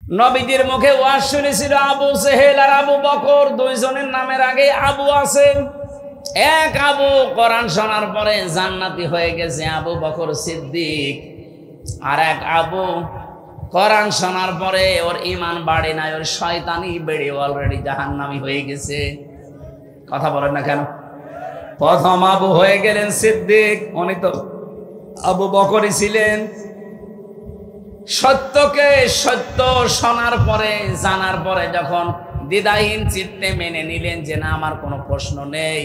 নবীজির মুখে ওয়াজ শুনেছিল আবু সেহেল আর আবু বকর, দুইজনের নামের আগে আবু আছে। এক আবু কোরআন শোনার পরে জান্নাতি হয়ে গেছে, আবু বকর সিদ্দিক। আর এক আবু কোরআন শোনার পরে ওর ঈমান বাড়ে নাই, ওর শয়তানি বেড়ে অলরেডি জাহান্নামী হয়ে গেছে। কথা বলেন না কেন? প্রথম আবু হয়ে গেলেন সিদ্দিক, উনি তো আবু বকরই ছিলেন। সত্যকে সত্য শোনার পরে, জানার পরে যখন দ্বিধাহীন চিত্তে মেনে নিলেন যে না, আমার কোনো প্রশ্ন নেই,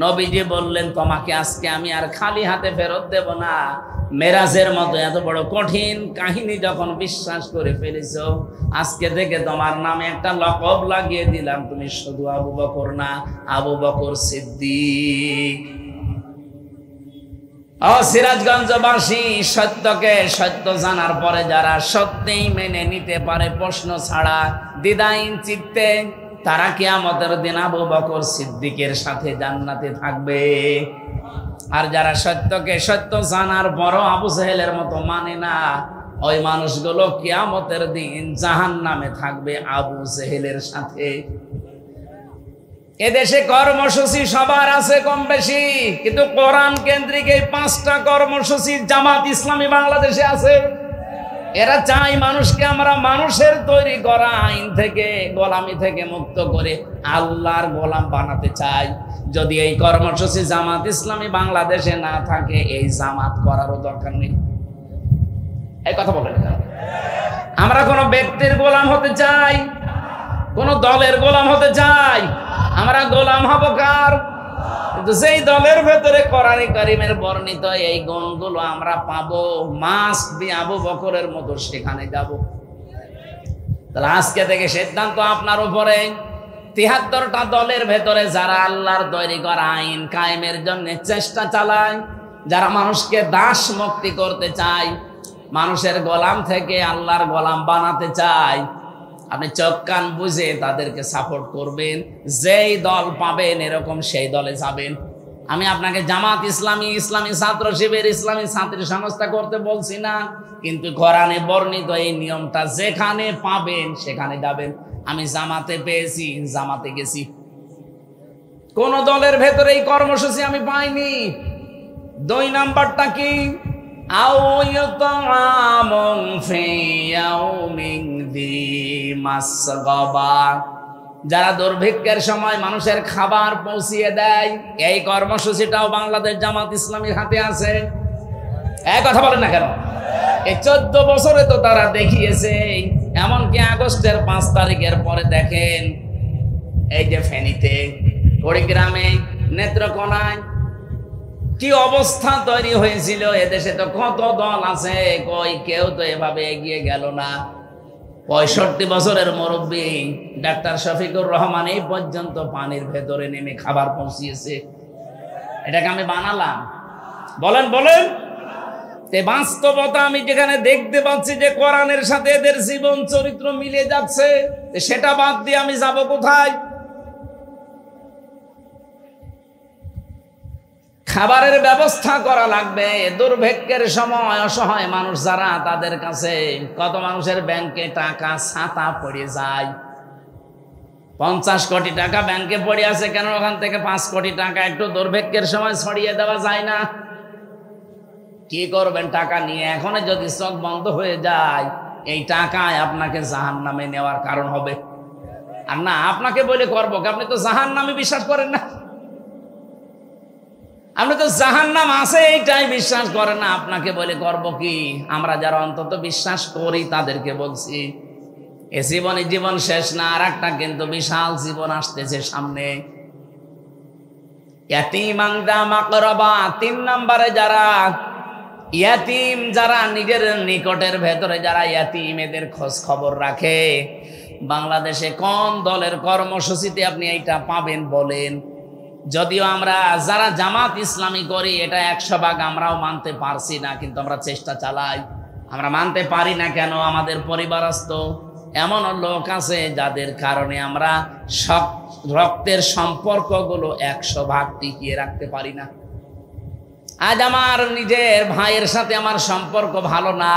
নবীজি বললেন তোমাকে আজকে আমি আর খালি হাতে ফেরত দেব না। মেরাজের মতো এত বড় কঠিন কাহিনী যখন বিশ্বাস করে ফেলেছো, আজকে থেকে তোমার নামে একটা লকব লাগিয়ে দিলাম, তুমি শুধু আবু বকর না, আবু বকর সিদ্দিক। সিরাজগঞ্জবাসী, সত্যকে সত্য জানার পরে যারা সত্যিই মেনে নিতে পারে প্রশ্ন ছাড়া দ্বিধাহীন চিত্তে, তারা কিয়ামতের দিন আবু বকর সিদ্দিকের সাথে জান্নাতে থাকবে। আর যারা সত্যকে সত্য জানার পরও আবু সেহেলের মতো মানে না, ওই মানুষগুলো কিয়ামতের দিন জাহান্নামে থাকবে আবু সেহেলের সাথে। এদেশে কর্মসূচি সবার আছে কম বেশি, কিন্তু কোরআন কেন্দ্রিক এই 5টা কর্মসূচি জামাত ইসলামী বাংলাদেশে আছে। এরা চাই মানুষকে আমরা মানুষের তৈরি করা আইন থেকে, গোলামি থেকে মুক্ত করে আল্লাহর গোলাম বানাতে চাই। যদি এই কর্মসূচি জামাত ইসলামী বাংলাদেশে না থাকে, এই জামাত করারও দরকার নেই। এই কথা বলেন না। আমরা কোনো ব্যক্তির গোলাম হতে চাই, কোন দলের গোলাম হতে চাই, আমরা গোলাম হব কার? কিন্তু যেই দলের ভেতরে কোরআন কারীমের বর্ণিত এই গুণগুলো আমরা পাবো, মাস্ট বি আবু বকরের মতো সেখানে যাব। তাহলে আজকে থেকে সিদ্ধান্ত আপনার উপরে। ৭৩টা দলের ভেতরে যারা আল্লাহর তৈরি করা আইন কায়েমের জন্য চেষ্টা চালায়, যারা মানুষকে দাস মুক্তি করতে চায়, মানুষের গোলাম থেকে আল্লাহর গোলাম বানাতে চায়, আপনি চোখ কান বুঝে তাদেরকে সাপোর্ট করবেন। যেই দল পাবেন এরকম সেই দলে যাবেন। আমি আপনাকে জামাত ইসলামী, ইসলামী ছাত্র শিবির, ইসলামী ছাত্রী সংস্থা করতে বলছি না, কিন্তু কোরআনে বর্ণিত এই নিয়মটা যেখানে পাবেন সেখানে যাবেন। আমি জামাতে পেয়েছি, জামাতে গেছি। কোন দলের ভেতরে এই কর্মসূচি আমি পাইনি। 2 নাম্বারটা কি? যারা দুর্ভিক্ষের সময় মানুষের খাবার পৌঁছিয়ে দেয়, এই কর্মসূচিটাও বাংলাদেশ জামাত ইসলামীর হাতে আছে। এক কথা বলেন না কেন? এই 14 বছরে তো তারা দেখিয়েছে। এমনকি আগস্টের 5 তারিখের পরে দেখেন, এই যে ফেনীতে, কুড়িগ্রামে, নেত্রকোনায় কি অবস্থা তৈরি হয়েছিল। এদেশে তো কত দল আছে, কই কেউ তো এভাবে এগিয়ে গেল না। 65 বছরের মুরব্বী ডাক্তার শফিকুর রহমান এই পর্যন্ত পানির ভেতরে নেমে খাবার পৌঁছিয়েছে। এটাকে আমি বানালাম? বলেন বলেন। বাস্তবতা আমি যেখানে দেখতে পাচ্ছি যে কোরআনের সাথে এদের জীবন চরিত্র মিলে যাচ্ছে, সেটা বাদ দিয়ে আমি যাব কোথায়? খাবারের ব্যবস্থা করা লাগবে। দুর্ভিক্ষের সময় অসহায় মানুষ যারা, তাদের কাছে কত মানুষের ব্যাংকে টাকা ছাতা পড়ে যায়। 50 কোটি টাকা ব্যাংকে পড়ে আছে, কেন ওখান থেকে 5 কোটি টাকা একটু দুর্ভিক্ষের সময় ছড়িয়ে দেওয়া যায় না? কি করবেন টাকা নিয়ে? এখন যদি চোখ বন্ধ হয়ে যায়, এই টাকায় আপনাকে জাহান্নামে নেওয়ার কারণ হবে। আর না, আপনাকে বলে করবো, আপনি তো জাহান্নামে বিশ্বাস করেন না, আপনি তো জাহান্নাম আছে এইটাই বিশ্বাস করেন না, আপনাকে বলে করব কি? আমরা যারা অন্তত বিশ্বাস করি তাদেরকে বলছি, এ জীবনে জীবন শেষ না, আর একটা কিন্তু বিশাল জীবন আসতেছে সামনে। ইয়াতীমান যা মাকরাবা, 3 নম্বরে যারা ইয়াতীম, যারা নিজের নিকটের ভেতরে যারা ইয়াতীম, এদের খোঁজ খবর রাখে। বাংলাদেশে কোন দলের কর্মসূচিতে আপনি এইটা পাবেন বলেন? যদিও আমরা যারা জামাত ইসলামী করি এটা 100 ভাগ আমরাও মানতে পারছি না, কিন্তু আমরা চেষ্টা চালাই। আমরা মানতে পারি না কেন? আমাদের পরিবারস্থ এমন লোক আছে যাদের কারণে আমরা সব রক্তের সম্পর্কগুলো 100 ভাগ টিকিয়ে রাখতে পারি না। আজ আমার নিজের ভাইয়ের সাথে আমার সম্পর্ক ভালো না,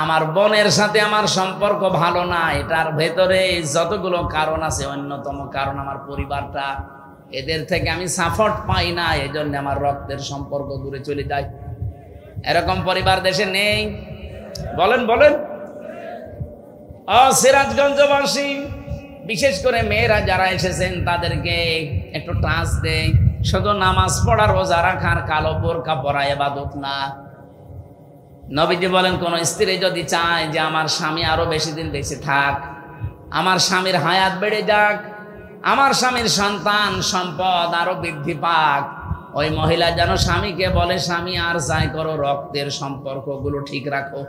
আমার বোনের সাথে আমার সম্পর্ক ভালো না, এটার ভেতরে যতগুলো কারণ আছে অন্যতম কারণ আমার পরিবারটা, এদের থেকে আমি সাপোর্ট পাই না, এজন্য আমার রক্তের সম্পর্ক দূরে চলে যায়। এরকম পরিবার দেশে নেই? বলেন বলেন। সিরাজগঞ্জবাসী বিশেষ করে মেয়েরা যারা এসেছেন তাদেরকে একটু টাচ দেয়। শুধু নামাজ পড়া রোজা রাখার কালো বোরকা পরা ইবাদত না। নবীজি বলেন কোন স্ত্রী যদি চায় যে আমার স্বামী আরো বেশি দিন বেঁচে থাক, আমার স্বামীর হায়াত বেড়ে যাক, আমার স্বামীর সন্তান সম্পদ আরো বৃদ্ধি পাক, ওই মহিলা যেন স্বামীকে বলে স্বামী আর যাই করো রক্তের সম্পর্কগুলো ঠিক রাখো।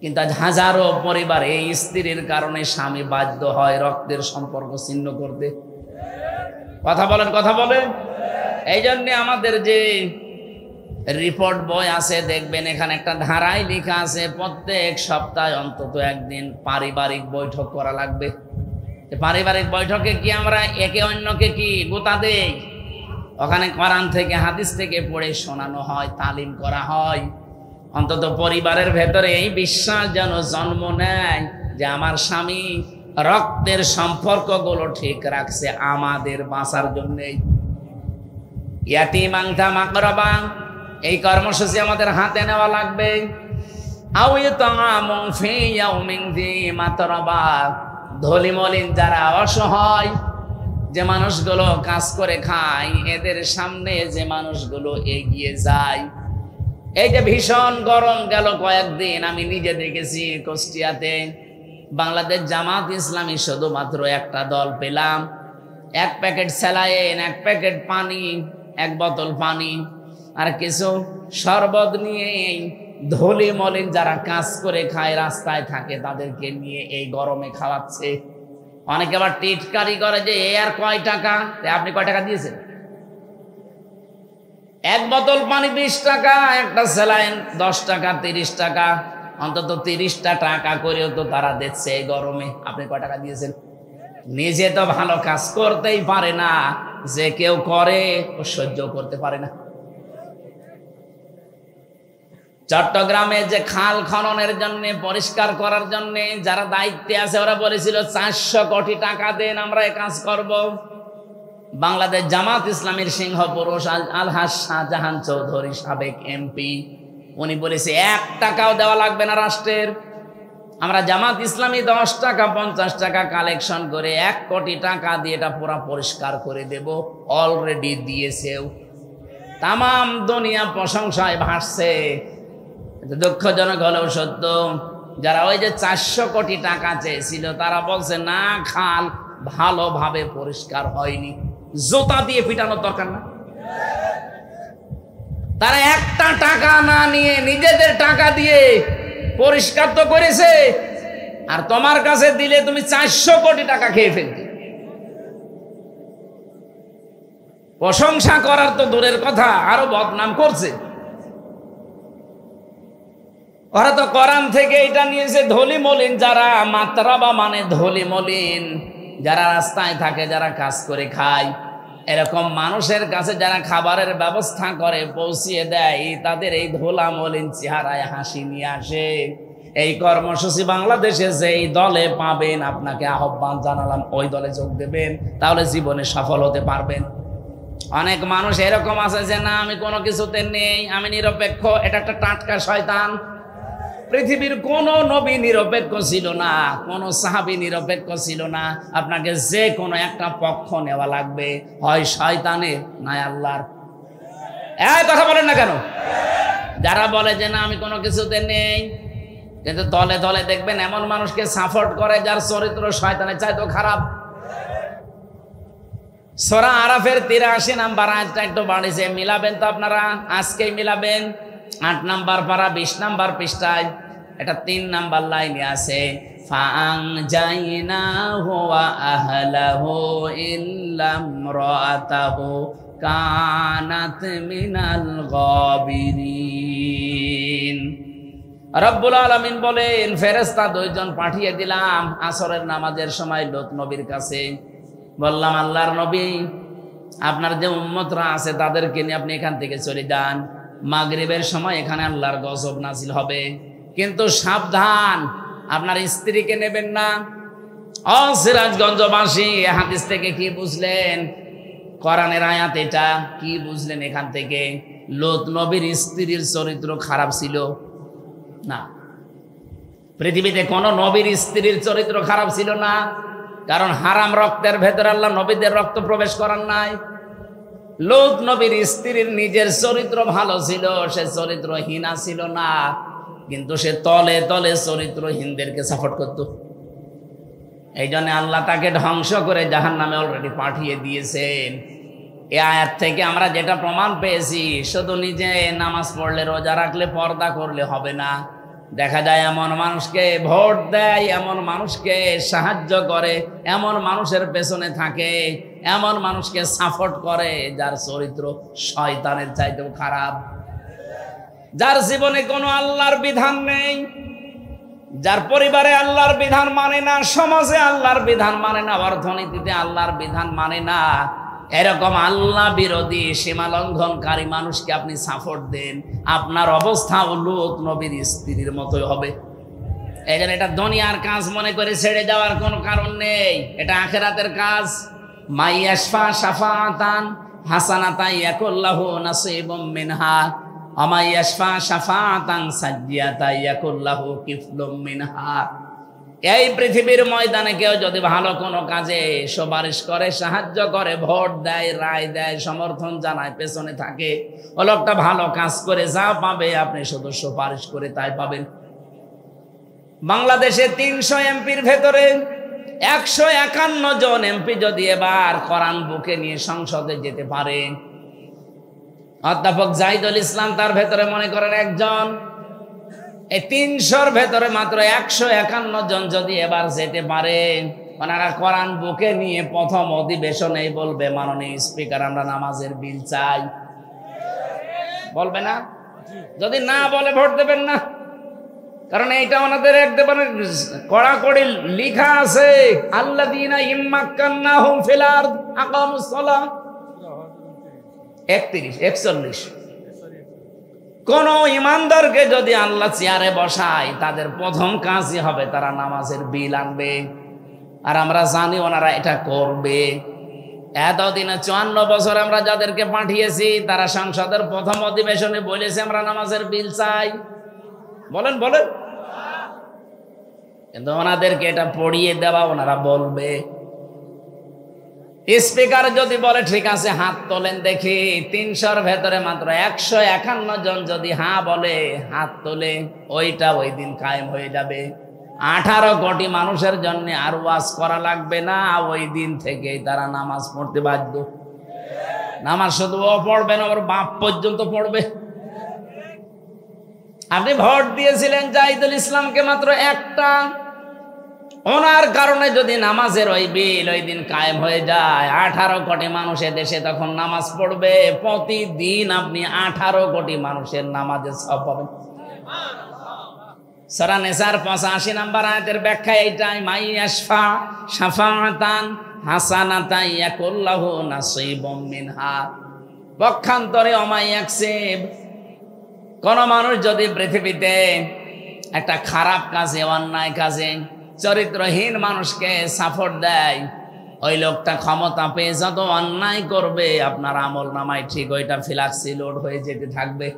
কিন্তু আজ হাজারো পরিবার এই স্ত্রীর কারণে স্বামী বাধ্য হয় রক্তের সম্পর্ক ছিন্ন করতে। কথা বলেন কথা বলেন। এই জন্য আমাদের যে রিপোর্ট বই আছে দেখবেন এখানে একটা ধারায় লেখা আছে প্রত্যেক সপ্তাহে অন্তত একদিন পারিবারিক বৈঠক করা লাগবে। পারিবারিক বৈঠকে কি আমরা একে অন্যকে কি গোতা দেই? ওখানে কোরআন থেকে হাদিস থেকে পড়ে শোনানো হয়, তালিম করা হয়। অন্তত পরিবারের ভেতরে এই বিশ্বাস যেন জন্ম নেয় যে আমার স্বামী রক্তের সম্পর্কগুলো ঠিক রাখছে আমাদের বাঁচার জন্যই। ইয়াতিমান যা মাকরাবা, এই কর্মসূচি আমাদের হাতে নেওয়া লাগবে। আও ইতামুন ফি ইয়াউমিন যি মাতরাবা, ধনী মলিন যারা অসহায়, যে মানুষগুলো কাজ করে খায়, এদের সামনে যে মানুষগুলো এগিয়ে যায়। এই যে ভীষণ গরম গেল কয়েকদিন, আমি নিজে দেখেছি কুষ্টিয়াতে বাংলাদেশ জামাত ইসলামী শুধুমাত্র একটা দল পেলাম, এক প্যাকেট স্যালাইন, এক প্যাকেট পানি, এক বোতল পানি আর কিছু শরবত নিয়ে ধুলি মলিন যারা কাজ করে খায়, রাস্তায় থাকে, তাদেরকে নিয়ে এই গরমে খাওয়াচ্ছে। অনেকে আবার টিটকারি করে যে এ আর কয় টাকা, আপনি কয় টাকা দিয়েছেন? এক বোতল পানি 20 টাকা, একটা স্যালাইন 10 টাকা, 30 টাকা, অন্তত 30টা টাকা করেও তো তারা দিচ্ছে এই গরমে। আপনি কয় টাকা দিয়েছেন? নিজে তো ভালো কাজ করতেই পারে না, যে কেউ করে ও সহ্য করতে পারে না। চট্টগ্রামে যে খাল খননের জন্য, পরিষ্কার করার জন্য যারা দায়িত্বে আছে ওরা বলেছিল 400 কোটি টাকা দেন, আমরা এই কাজ করব। বাংলাদেশ জামাত ইসলামীর সিংহ পুরুষ আলহাজ শাহজাহান চৌধুরী সাবেক এমপি, উনি বলেছে 1 টাকাও দেওয়া লাগবে না রাষ্ট্রের, আমরা জামাত ইসলামী 10 টাকা 50 টাকা কালেকশন করে 1 কোটি টাকা দিয়ে এটা পুরো পরিষ্কার করে দেব। অলরেডি দিয়েছেও। তাম দুনিয়া প্রশংসায় ভাসছে। দুঃখজনক হলেও সত্য, যারা ওই যে 400 কোটি টাকা চেয়েছিল তারা বলছে না, খাল ভালোভাবে পরিষ্কার হয়নি, জুতা দিয়ে পিটানোর দরকার না। তারা একটা টাকা না নিয়ে নিজেদের টাকা দিয়ে পরিষ্কার তো করেছে, আর তোমার কাছে দিলে তুমি 400 কোটি টাকা খেয়ে ফেলতে। প্রশংসা করার তো দূরের কথা, আরো বদনাম করছে। ওরা তো কোরআন থেকে এটা নিয়েছে ধলি মলিন যারা, মাতরাবা মানে ধলি মলিন যারা রাস্তায় থাকে, যারা কাজ করে খায়, এরকম মানুষের কাছে যারা খাবারের ব্যবস্থা করে পৌঁছিয়ে দেয়, তাদের এই ধোলা মলিন চেহারায় হাসি নিয়ে আসে। এই কর্মসূচি বাংলাদেশে যেই দলে পাবেন, আপনাকে আহ্বান জানালাম ওই দলে যোগ দেবেন, তাহলে জীবনে সফল হতে পারবেন। অনেক মানুষ এরকম আছে যে না আমি কোনো কিছুতে নেই, আমি নিরপেক্ষ, এটা একটা টাটকা শয়তান। পৃথিবীর কোন নবী নিরপেক্ষ ছিল না, কোন সাহাবী নিরপেক্ষ ছিল না। আপনাকে যে কোনো একটা পক্ষ নেওয়া লাগবে, হয় শয়তানের নয় আল্লাহর। এই কথা বলেন না কেন? যারা বলে যে না আমি কোনো কিছুতে নেই, কিন্তু দলে দলে দেখবেন এমন মানুষকে সাপোর্ট করে যার চরিত্র শয়তানের চাইতেও খারাপ। সূরা আরাফের 83 নাম্বার আয়াতটা একটু বাড়িছে, মিলাবেন তো আপনারা? আজকেই মিলাবেন। 8 নাম্বার পারা 20 নাম্বার পৃষ্ঠায় এটা 3 নাম্বার লাইনে আছে, ফাআনজাইনাহু ওয়া আহলাহু ইল্লা ইমরাতাহু কানাত মিনাল গাবিরিন। রব্বুল আলামিন বলেন ফেরেশতা 2 জন পাঠিয়ে দিলাম আসরের নামাজের সময় লূত নবীর কাছে। বললাম আল্লাহর নবী, আপনার যে উম্মতরা আছে তাদেরকে নিয়ে আপনি এখান থেকে চলে যান, মাগরিবের সময় এখানে আল্লাহর গজব নাজিল হবে, কিন্তু সাবধান, আপনার স্ত্রীকে নেবেন না। ও সিরাজগঞ্জবাসী, হাদিস থেকে কি বুঝলেন? কোরআনের আয়াত এটা, কি বুঝলেন এখান থেকে? লূত নবীর স্ত্রীর চরিত্র খারাপ ছিল না। পৃথিবীতে কোন নবীর স্ত্রীর চরিত্র খারাপ ছিল না, কারণ হারাম রক্তের ভেতরে আল্লাহ নবীদের রক্ত প্রবেশ করার নাই। লূত নবীর স্ত্রীর নিজের চরিত্র ভালো ছিল, সে চরিত্রহীনা ছিল না, কিন্তু সে তলে তলে চরিত্রহীনদেরকে সাপোর্ট করত। এই জন্য আল্লাহ তাকে ধ্বংস করে জাহান্নামে অলরেডি পাঠিয়ে দিয়েছেন। এই আয়াত থেকে আমরা যেটা প্রমাণ পেয়েছি, শুধু নিজে নামাজ পড়লে রোজা রাখলে পর্দা করলে হবে না। দেখা যায় এমন মানুষকে ভোট দেয়, এমন মানুষকে সাহায্য করে, এমন মানুষের পেছনে থাকে, এমন মানুষকে সাপোর্ট করে যার চরিত্র শয়তানের চাইতেও খারাপ, যার জীবনে কোনো আল্লাহর বিধান নেই, যার পরিবারে আল্লাহর বিধান মানে না, সমাজে আল্লাহর বিধান মানে না, অর্থনীতিতে আল্লাহর বিধান মানে না। এরকম আল্লাহ বিরোধী সীমা লঙ্ঘনকারী মানুষকে আপনি সাপোর্ট দেন, আপনার অবস্থা লূত নবীর স্ত্রীর মতোই হবে। এই জন্য এটা দুনিয়ার কাজ মনে করে ছেড়ে যাওয়ার কোনো কারণ নেই, এটা আখিরাতের কাজ। মাইয়াশফা শাফাআতান হাসানাতান ইয়াকুল্লাহু নাসীবুম মিনহা আমাইয়াশফা শাফাআতান সাজ্জিয়াতান ইয়াকুল্লাহু কিফলুম মিনহা। এই পৃথিবীর ময়দানে কেউ যদি ভালো কোনো কাজে সুপারিশ করে, সাহায্য করে, ভোট দেয়, রায় দেয়, সমর্থন জানায়, পেছনে থাকে, ও লোকটা ভালো কাজ করে যা পাবে আপনি শুধু সুপারিশ করে তাই পাবেন। বাংলাদেশে 300 এমপির ভেতরে 151 জন এমপি যদি এবার কোরআন বুকে নিয়ে সংসদে যেতে পারে, অধ্যাপক জাহিদুল ইসলাম তার ভেতরে মনে করেন একজন, এই 300-র ভেতরে মাত্র 151 জন যদি এবার যেতে পারে, ওনারা কোরআন বুকে নিয়ে প্রথম অধিবেশনেই বলবে, মাননীয় স্পিকার আমরা নামাজের বিল চাই। বলবে না? যদি না বলে ভোট দেবেন না, কারণ এইটা ওনাদের একদম কড়াকড়ি লিখা আছে, আল্লাযীনা ইম্মাক্কান্নাহুম ফিল আরদ আকামুস সালাহ 41 কোন ইমানদারকে যদি আল্লাহ চেয়ারে বসায়, তাদের প্রথম কাজই হবে তারা নামাজের বিল আনবে। আর আমরা জানি ওনারা এটা করবে। এতদিনে 54 বছর আমরা যাদেরকে পাঠিয়েছি, তারা সংসদের প্রথম অধিবেশনে বলেছে আমরা নামাজের বিল চাই। বলেন বলেন, কিন্তু ওনাদেরকে এটা পড়িয়ে দেওয়া, ওনারা বলবে। স্পিকার যদি বলে ঠিক আছে হাত তোলেন দেখি, 300-র ভেতরে মাত্র 151 জন যদি হ্যাঁ বলে, হাত তোলে, ওইটা ওই দিন কায়েম হয়ে যাবে। 18 কোটি মানুষের জন্য আর ওয়াজ করা লাগবে না, ওই দিন থেকেই তারা নামাজ পড়তে বাধ্য। নামাজ শুধু ও পড়বে না, ওর বাপ পর্যন্ত পড়বে। আপনি ভোট দিয়েছিলেন জাহিদুল ইসলামকে মাত্র একটা, ওনার কারণে যদি নামাজের ওই বিল ওই দিন কায়েম হয়ে যায়, 18 কোটি মানুষের দেশে তখন নামাজ পড়বে। প্রতিদিন আপনি 18 কোটি মানুষের নামাজের সওয়াব পাবেন। সূরা নিসার 85 নম্বর আয়াতের ব্যাখ্যা এইটাই, মাইয়াশফা শাফাআতান হাসানাতান ইয়াকুল্লাহু নাসীবুম মিনহা। পক্ষান্তরে অমাইয়াকসিব, কোন মানুষ যদি পৃথিবীতে একটা খারাপ কাজে, অন্যায় কাজে, চরিত্রহীন মানুষকে সাপোর্ট দেয়, ওই লোকটা ক্ষমতা পেয়ে যত অন্যায় করবে, আপনার আমল নামায় ঠিক ওইটা ফ্লাক্সি লোড হয়ে যেতে থাকবে।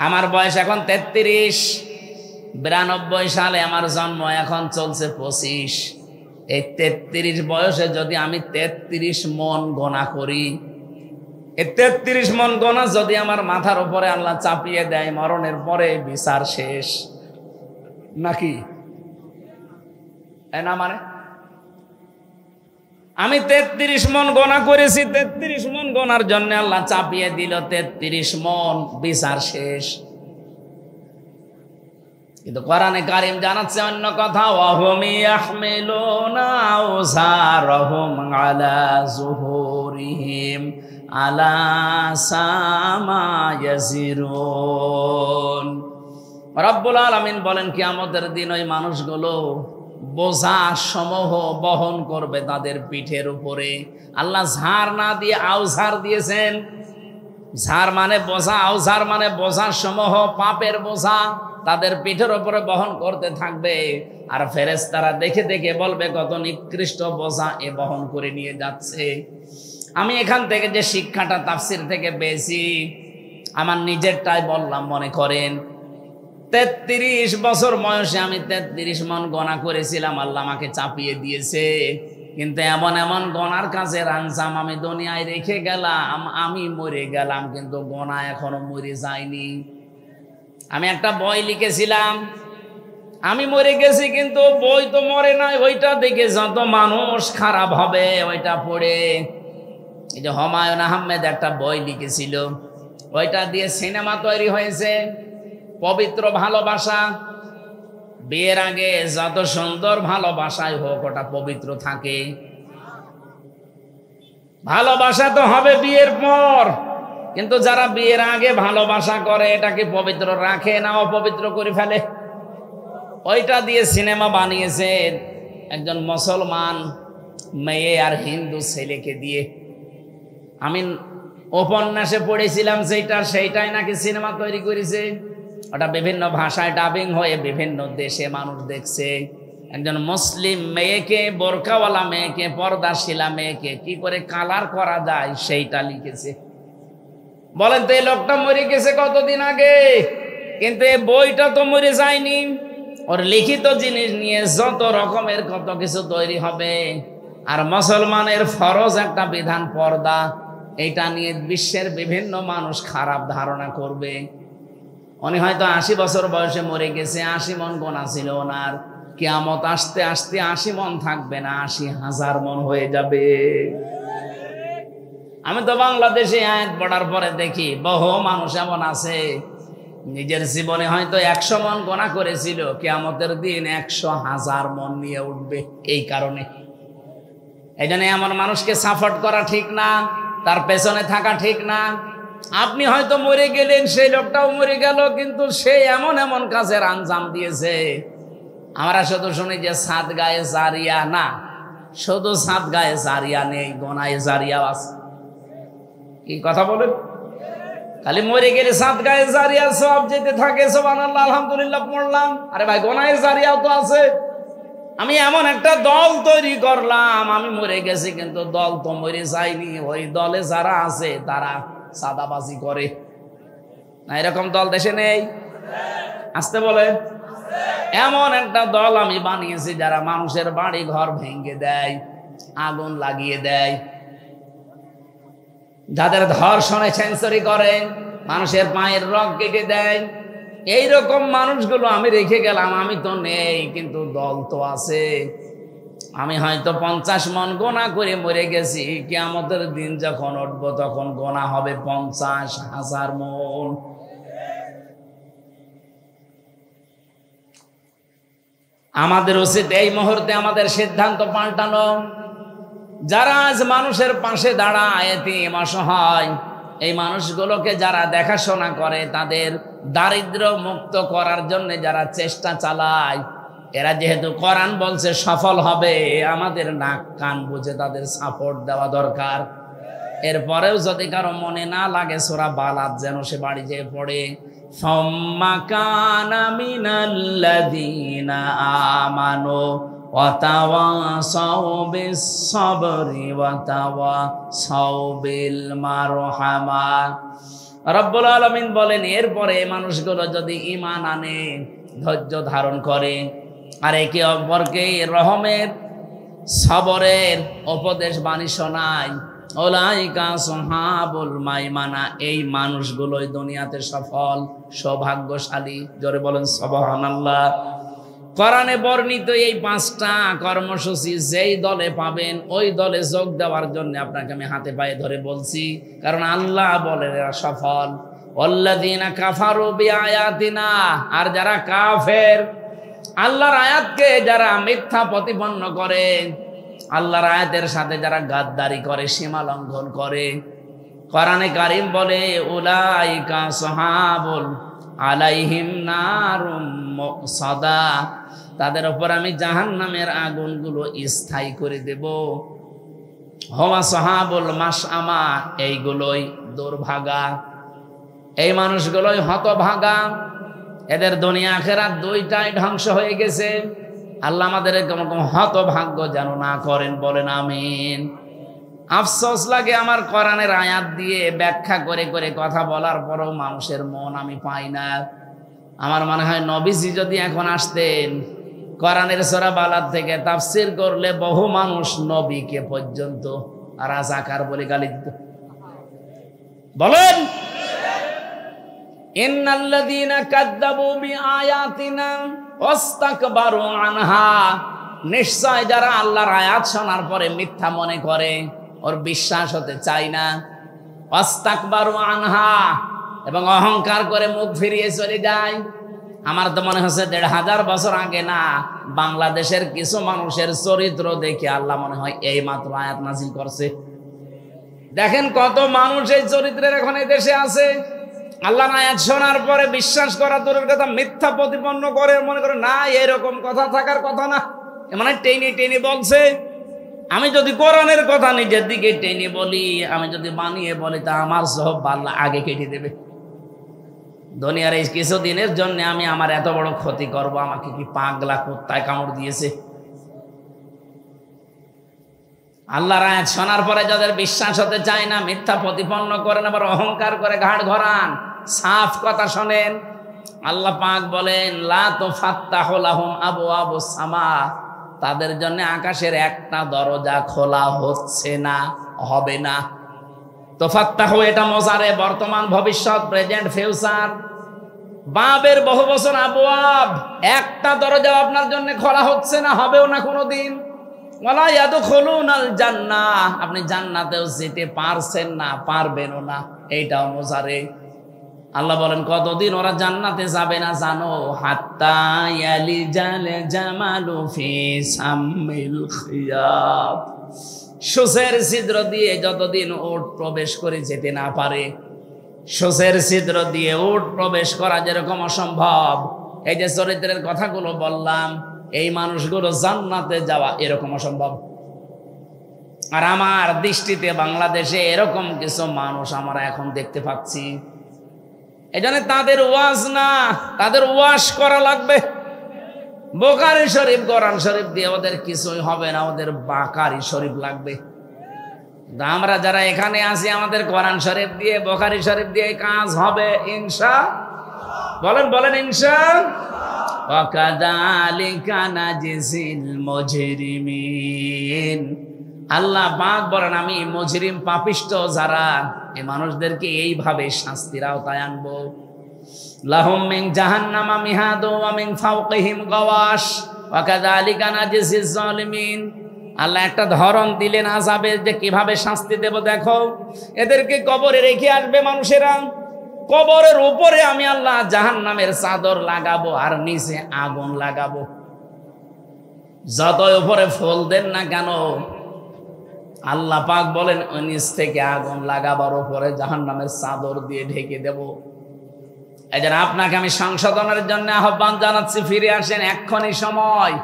আমার বয়স এখন 33, 92 সালে আমার জন্ম, এখন চলছে 25। এই 33 বয়সে যদি আমি 33 মন গোনা করি, এই 33 মন গোনা যদি আমার মাথার উপরে আল্লাহ চাপিয়ে দেয়, মরণের পরে বিচার শেষ নাকি? না, মানে আমি 33 মন গোনা করেছি, 33 মন গোনার জন্য আল্লাহ চাপিয়ে দিল 33 মন, বিচার শেষ। কিন্তু কোরআনে কারীম জানাচ্ছে অন্য কথা, ওয়াহুম ইয়াহমিলুনা আওযারহুম আলা যুহুরিহিম আলা সামা ইয়াজিরুন। রব্বুল আলামিন বলেন, কিয়ামতের দিন ওই মানুষগুলো বোঝা সমূহ বহন করবে তাদের পিঠের উপরে। আল্লাহ ঝাড় না দিয়ে আওঝার দিয়েছেন। ঝাড় মানে বোঝা, আউঝার মানে বোঝার সমূহ, পাপের বোঝা তাদের পিঠের উপরে বহন করতে থাকবে। আর ফেরেশতারা দেখে দেখে বলবে কত নিকৃষ্ট বোঝা এ বহন করে নিয়ে যাচ্ছে। আমি এখান থেকে যে শিক্ষাটা তাফসির থেকে পেয়েছি, আমার নিজেরটাই বললাম। মনে করেন 33 বছর বয়সে আমি 33 মন গোনা করেছিলাম, আল্লাহ আমাকে চাপিয়ে দিয়েছে। কিন্তু এমন এমন গোনার কাজের আঞ্জাম আমি দুনিয়ায় রেখে গেলাম, আমি মরে গেলাম কিন্তু গোনা এখনো মরে যায়নি। আমি একটা বই লিখেছিলাম, আমি মরে গেছি কিন্তু বই তো মরে নাই। ওইটা দেখে যত মানুষ খারাপ হবে ওইটা পড়ে। এই যে হুমায়ুন আহমেদ একটা বই লিখেছিল, ওইটা দিয়ে সিনেমা তৈরি হয়েছে, পবিত্র ভালোবাসা। বিয়ের আগে যত সুন্দর ভালোবাসাই হোক ওটা পবিত্র থাকে, ভালোবাসা তো হবে বিয়ের পর। কিন্তু যারা বিয়ের আগে ভালোবাসা করে এটাকে পবিত্র রাখে না অপবিত্র করে ফেলে। ওইটা দিয়ে সিনেমা বানিয়েছে একজন মুসলমান মেয়ে আর হিন্দু ছেলেকে দিয়ে। আমি উপন্যাসে পড়েছিলাম সেইটাই নাকি সিনেমা তৈরি করেছে। ওটা বিভিন্ন ভাষায় ডাবিং হয়ে বিভিন্ন দেশে মানুষ দেখছে। একজন মুসলিম মেয়েকে, বোরকাওয়ালা মেয়েকে, পর্দাশীলা মেয়েকে কি করে কালার করা যায় সেইটা লিখেছে। বলেন তো এই লোকটা মরে গেছে কতদিন আগে, কিন্তু এই বইটা তো মরে যায়নি। ওর লিখিত জিনিস নিয়ে যত রকমের কত কিছু তৈরি হবে। আর মুসলমানের ফরজ একটা বিধান পর্দা, এইটা নিয়ে বিশ্বের বিভিন্ন মানুষ খারাপ ধারণা করবে। উনি হয়তো 80 বছর বয়সে মরে গেছে, 80 মন গোনা ছিল ওনার। কিয়ামত আসতে আসতে 80 মন থাকবে না, 80,000 মন হয়ে যাবে। আমি তো বাংলাদেশে আয়াত পড়ার পরে দেখি বহু মানুষ এমন আছে নিজের জীবনে হয়তো 100 মন গোনা করেছিল, কিয়ামতের দিন 100,000 মন নিয়ে উঠবে। এই কারণে এই জন্য এমন মানুষকে সাপোর্ট করা ঠিক না, তার পেছনে থাকা ঠিক না। আপনি হয়তো মরে গেলেন, সেই লোকটাও মরে গেল, কিন্তু সে এমন এমন কাজের আঞ্জাম দিয়েছে। আমরা শুধু শুনি যে সাত গায়ে জারিয়া, না, শুধু সাত গায়ে জারিয়া নেই, গোনায় জারিয়া আছে। কি কথা বলেন? খালি মরে গেলে সাত গায়ে জারিয়া সব যেতে থাকে, সুবহানাল্লাহ আলহামদুলিল্লাহ পড়লাম। আরে ভাই, গোনায় জারিয়াও তো আছে। আমি এমন একটা দল তৈরি করলাম, আমি মরে গেছি কিন্তু দল তো মরে যায়নি। ওই দলে যারা আছে তারা সাদাবাজি করে না, এরকম দল দেশে নেই? আসতে বলে এমন একটা দল আমি বানিয়েছি যারা মানুষের বাড়ি ঘর ভেঙে দেয়, আগুন লাগিয়ে দেয়, যাদের ধর্ষণে সেঞ্চুরি করে, মানুষের পায়ের রগ কেটে দেয়। এইরকম মানুষগুলো আমি রেখে গেলাম। আমি তো নেই কিন্তু দল তো আছে। আমি হয়তো 50 মন গোনা করে মরে গেছি, কিয়ামতের দিন যখন উঠবো তখন গোনা হবে 50,000 মন। আমাদের উচিত এই মুহূর্তে আমাদের সিদ্ধান্ত পাল্টানো। যারা আজ মানুষের পাশে দাঁড়ায়, এতিম অসহায়, এই মানুষগুলোকে যারা দেখাশোনা করে, তাদের দারিদ্র্য মুক্ত করার জন্য যারা চেষ্টা চালায়, এরা যেহেতু কোরআন বলছে সফল হবে, আমাদের নাক কান বুঝে তাদের সাপোর্ট দেওয়া দরকার। এরপরেও যদি কারো মনে না লাগে, সূরা বালাদ যেন সে বাড়ি যেয়ে পড়ে, ফাম্মা কানা মিনাল্লাযীনা আমানু ওয়া তাওয়াসাউ বিস-সাবরি ওয়া তাওয়াসাউ বিল মারহামা। রব্বুল আলামিন বলেন, এরপরে মানুষগুলো যদি ঈমান আনে, ধৈর্য ধারণ করে, আর একে অপরকে রহমের, সবরের উপদেশ বাণী শোনায়, উলাইকা আসহাবুল মাইমানা, এই মানুষগুলোই দুনিয়াতে সফল, সৌভাগ্যশালী। জোরে বলেন সুবহানাল্লাহ। কোরআনে বর্ণিত এই 5টা কর্মসূচি যেই দলে পাবেন, ওই দলে যোগ দেওয়ার জন্য আপনাকে আমি হাতে পায়ে ধরে বলছি, কারণ আল্লাহ বলেন এরা সফল। ওয়াল্লাযীনা কাফারু বিআয়াতিনা, আর যারা কাফের, আল্লাহর আয়াতকে যারা মিথ্যা প্রতিপন্ন করে, আল্লাহর আয়াতের সাথে যারা গাদ্দারি করে, সীমা লঙ্ঘন করে, কোরআনে কারীম বলে উলাইকা আসহাবুল আলাইহিম নারুম মুসাদা, তাদের উপর আমি জাহান্নামের আগুনগুলো স্থায়ী করে দেব। হুম আসহাবুল মাশআমা, এইগুলোই দুর্ভাগা। এই মানুষগুলোই হতভাগা, এদের দুনিয়া আখিরাত দুইটাই ধ্বংস হয়ে গেছে। আল্লাহ আমাদের এরকম হতভাগ্য যেন না করেন, বলেন আমিন। আফসোস লাগে আমার কোরআনের আয়াত দিয়ে ব্যাখ্যা করে করে কথা বলার পরও মানুষের মন আমি পাই না। আমার মনে হয় নবীজি যদি এখন আসতেন, কোরআনের সূরা বালাদ থেকে তাফসীর করলে বহু মানুষ নবীকে পর্যন্ত রাজাকার বলে গালি দিত। বলেন, ইন্নাল্লাযীনা কাযযাবু বিআয়াতিনা ওয়াস্তাকবারু আনহা, নিশ্চয় যারা আল্লাহর আয়াত শোনার পরে মিথ্যা মনে করে, ওর বিশ্বাস হতে চায় না, ওয়াস্তাকবারু আনহা, এবং অহংকার করে মুখ ফিরিয়ে চলে যায়। আমার তো মনে হচ্ছে ১৫০০ বছর আগে না, বাংলাদেশের কিছু মানুষের চরিত্র দেখে আল্লাহ মনে হয় এই মাত্র আয়াত নাযিল করছে। দেখেন কত মানুষ এই চরিত্রের এখন এই দেশে আছে। আল্লাহ আয়াত শোনার পরে বিশ্বাস করা দূরের কথা, মিথ্যা প্রতিপন্ন করে, মনে করে না এরকম কথা থাকার কথা না, মানে টেনে টেনে বলছে। আমি যদি কোরআনের কথা নিজের দিকে টেনে বলি, আমি যদি বানিয়ে বলি, তা আমার সব আল্লাহ আগে কেটে দেবে। দুনিয়ার এই কিছুদিনের জন্য আমি আমার এত বড় ক্ষতি করব, আমাকে কি পাগলা কুত্তায় কামড় দিয়েছে? আল্লাহর আয়াত শোনার পরে যাদের বিশ্বাস হতে চায় না, মিথ্যা প্রতিপন্ন করেন, আবার অহংকার করে ঘাড় ঘরান, সাফ কথা শোনেন। আল্লাহ পাক বলেন, লা তুফাত্তাহু লাহুম আবওয়াবুস সামা, তাদের জন্য আকাশের একটা দরজা খোলা হচ্ছে না, হবে না। তুফাত্তাহু এটা মোজারে, বর্তমান, ভবিষ্যৎ, প্রেজেন্ট, ফিউচার, বাবের বহু বছর, আবওয়াব, একটা দরজা আপনার জন্য খোলা হচ্ছে না, হবেও না কোনোদিন। ওয়ালা ইয়াদখুলুনাল জান্নাহ, আপনি জান্নাতেও যেতে পারছেন না, পারবেনও না, এইটাও মোজারে। আল্লাহ বলেন কতদিন ওরা জান্নাতে যাবে না জানো? হাত্তা ইয়ালিজাল জামালু ফি সাম্মিল খিয়াত, সূচের ছিদ্র দিয়ে যতদিন উট প্রবেশ করে যেতে না পারে, সূচের ছিদ্র দিয়ে উট প্রবেশ করা যেরকম অসম্ভব, এই যে চরিত্রের কথাগুলো বললাম, এই মানুষগুলো জান্নাতে যাওয়া এরকম অসম্ভব। আর আমার দৃষ্টিতে বাংলাদেশে এরকম কিছু মানুষ আমরা এখন দেখতে পাচ্ছি। এই জন্য তাদের ওয়াজ না, তাদের ওয়াশ করা লাগবে। বুখারী শরীফ, কোরআন শরীফ দিয়ে ওদের কিছুই হবে না, ওদের বুখারী শরীফ লাগবে। আমরা যারা এখানে আছি, আমাদের কোরআন শরীফ দিয়ে, বুখারী শরীফ দিয়ে কাজ হবে ইনশাআল্লাহ। বলেন বলেন ইনশাআল্লাহ। ওয়াকাযালিকা নাজিল মুজরিমিন, আল্লাহ পাক বলেন আমি মুজরিম, পাপিষ্ট যারা, এই মানুষদেরকে এইভাবে শাস্তির আওতায় আনবো। লাহুম মিন জাহান্নামা মিহাদু ওয়া মিন ফাওকিহিম গাওয়াশ ওয়া কাযালিকা নাজিজ জালিমিন। আল্লাহ একটা ধরন দিলেন আযাবের, যে কিভাবে শাস্তি দেব দেখো। এদেরকে কবরে রেখে আসবে মানুষেরা, কবরের উপরে আমি আল্লাহ জাহান্নামের চাদর লাগাবো আর নিচে আগুন লাগাবো। যতই উপরে ফুল দেন না কেন, আল্লাহ পাক বলেন ওই নিচ থেকে আগুন লাগাবার উপরে জাহান্নামের চাদর দিয়ে ঢেকে দেব। এই জন্য আপনাকে আমি সংশোধনের জন্য আহ্বান জানাচ্ছি, ফিরে আসেন এক্ষুনি সময়।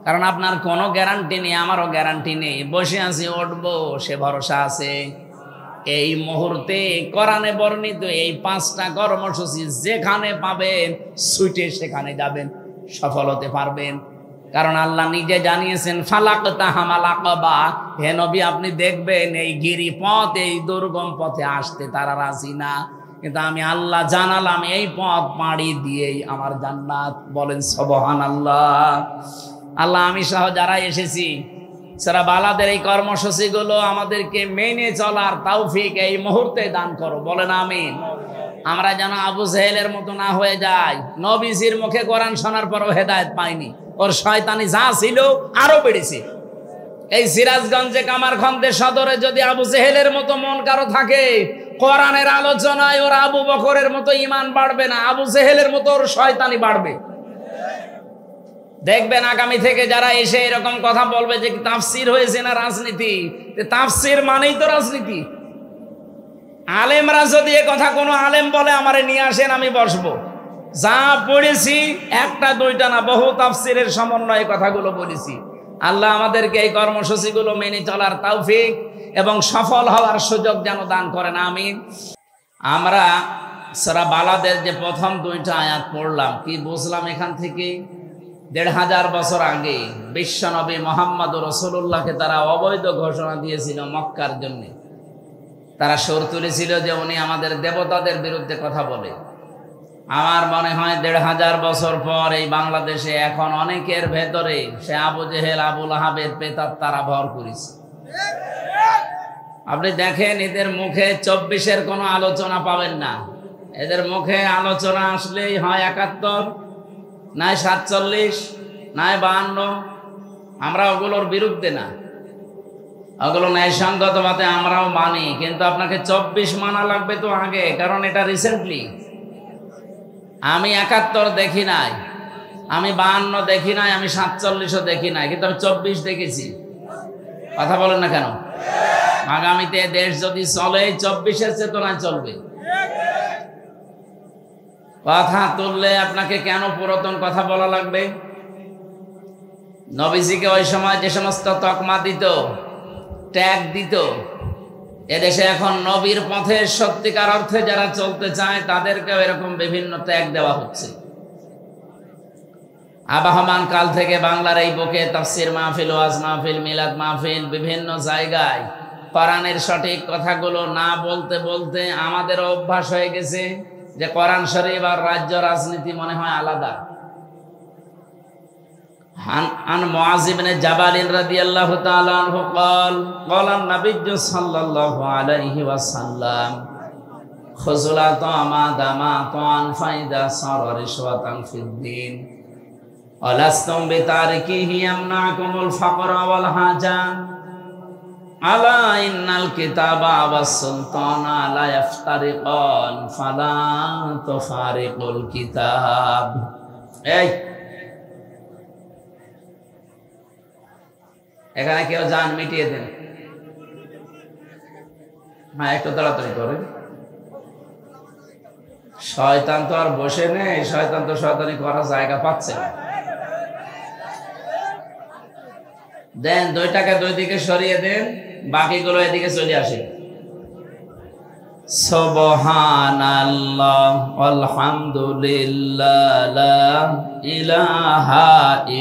কারণ আপনার কোনো গ্যারান্টি নেই, আমারও গ্যারান্টি নেই। বসে আছি, উঠবো সে ভরসা আছে। এই মুহূর্তে কোরআনে বর্ণিত এই 5টা কর্মসূচি যেখানে পাবেন, ছুটে সেখানে যাবেন, সফল হতে পারবেন। কারণ আল্লাহ নিজে জানিয়েছেন, ফালাকতাহামাল আকাবা, হে নবী আপনি দেখবেন এই গিরিপথ, এই দুর্গম পথে আসতে তারা রাজি না, কিন্তু আমি আল্লাহ জানালাম এই পথ পাড়ি দিয়েই আমার জান্নাত। বলেন সুবহানাল্লাহ। আল্লাহ আমি সহ যারা এসেছি, সূরা বালাদের এই কর্মসূচিগুলো আমাদেরকে মেনে চলার তৌফিক এই মুহূর্তে দান করো। বলেন আমিন। আমরা যেন আবু জেহেলের মতো না হয়ে যাই। নবীজির মুখে কোরআন শোনার পরও হেদায়েত পাইনি, ওর শয়তানি যা ছিল আরো বেড়েছে। এই সিরাজগঞ্জে, কামারখন্দে, সদরে যদি আবু জেহেলের মতো মন কারো থাকে, কোরআনের আলোচনায় ওর আবু বকরের মতো ঈমান বাড়বে না, আবু জেহেলের মতো ওর শয়তানি বাড়বে। দেখবেন আগামী থেকে যারা এসে এরকম কথা বলবে যে তাফসীর হয়েছে না রাজনীতি, তাফসীর মানেই তো রাজনীতি। আলেমরা যদি এ কথা কোনো আলেম বলে, আমারে নিয়ে আসেন, আমি বসবো। যা পড়েছি একটা দুইটা না, বহু তাফসীরের সমন্বয়ে কথাগুলো বলেছি। আল্লাহ আমাদেরকে এই কর্মসূচিগুলো মেনে চলার তৌফিক এবং সফল হওয়ার সুযোগ যেন দান করেন, আমিন। আমরা সূরা বালাদের যে প্রথম 2টা আয়াত পড়লাম, কি বুঝলাম এখান থেকে? 1500 বছর আগে বিশ্বনবী মুহাম্মদুর রাসূলুল্লাহকে তারা অবৈধ ঘোষণা দিয়েছিল মক্কার জন্য। তারা সুর তুলেছিল যে উনি আমাদের দেবতাদের বিরুদ্ধে কথা বলে। আমার মনে হয় 1500 বছর পর এই বাংলাদেশে এখন অনেকের ভেতরে সে আবু জেহেল আবু লাহাবের প্রেতাত্মারা ভর করেছে। আপনি দেখেন এদের মুখে 24-এর কোনো আলোচনা পাবেন না। এদের মুখে আলোচনা আসলেই হয় 71, নয় 47, নয় 52। আমরা ওগুলোর বিরুদ্ধে না, ওগুলো ন্যায়সঙ্গতভাবে আমরাও মানি, কিন্তু আপনাকে 24 মানা লাগবে তো আগে, কারণ এটা রিসেন্টলি। আমি 71 দেখি নাই, আমি 52 দেখি নাই, আমি 47ও দেখি নাই, কিন্তু আমি 24 দেখেছি। কথা বলেন না কেন? আগামীতে দেশ যদি চলে 24-এর চেতনায় চলবে। কথা তুললে আপনাকে কেন পুরাতন কথা বলা লাগবে? নবীজিকে ওই সময় যে সমস্ত তকমা দিত, ট্যাগ দিত, এদেশে এখন নবীর পথে সত্যিকার অর্থে যারা চলতে চায় তাদেরকেও এরকম বিভিন্ন ট্যাগ দেওয়া হচ্ছে। আবহমান কাল থেকে বাংলার এই বুকে তাফসির মাহফিল, ওয়াজ মাহফিল, মিলাদ মাহফিল, বিভিন্ন জায়গায় কোরআনের সঠিক কথাগুলো না বলতে বলতে আমাদের অভ্যাস হয়ে গেছে যে কোরআন শরীফ আর রাজ্য রাজনীতি মনে হয় আলাদা। عن معاذ بن جبل رضي الله تعالى عنه قال قال النبي صلى الله عليه وسلم خذوا ما دما فإذا صار رشوة في الدين ولستم بتاركه يمنعكم الفقر والحاجة ألا إن الكتاب والسلطان لا يفترقان فلا تفارقوا الكتاب. এখানে কেউ জান মিটিয়ে দেন। হ্যাঁ, একটু তাড়াতাড়ি করে। শয়তান তো আর বসে নেই, শয়তান তো শয়তানি করার জায়গা পাচ্ছে না। দেন 2টাকে 2 দিকে সরিয়ে দেন, বাকিগুলো এদিকে চলে আসে। সুবহানাল্লাহ আলহামদুলিল্লাহ লা ইলাহা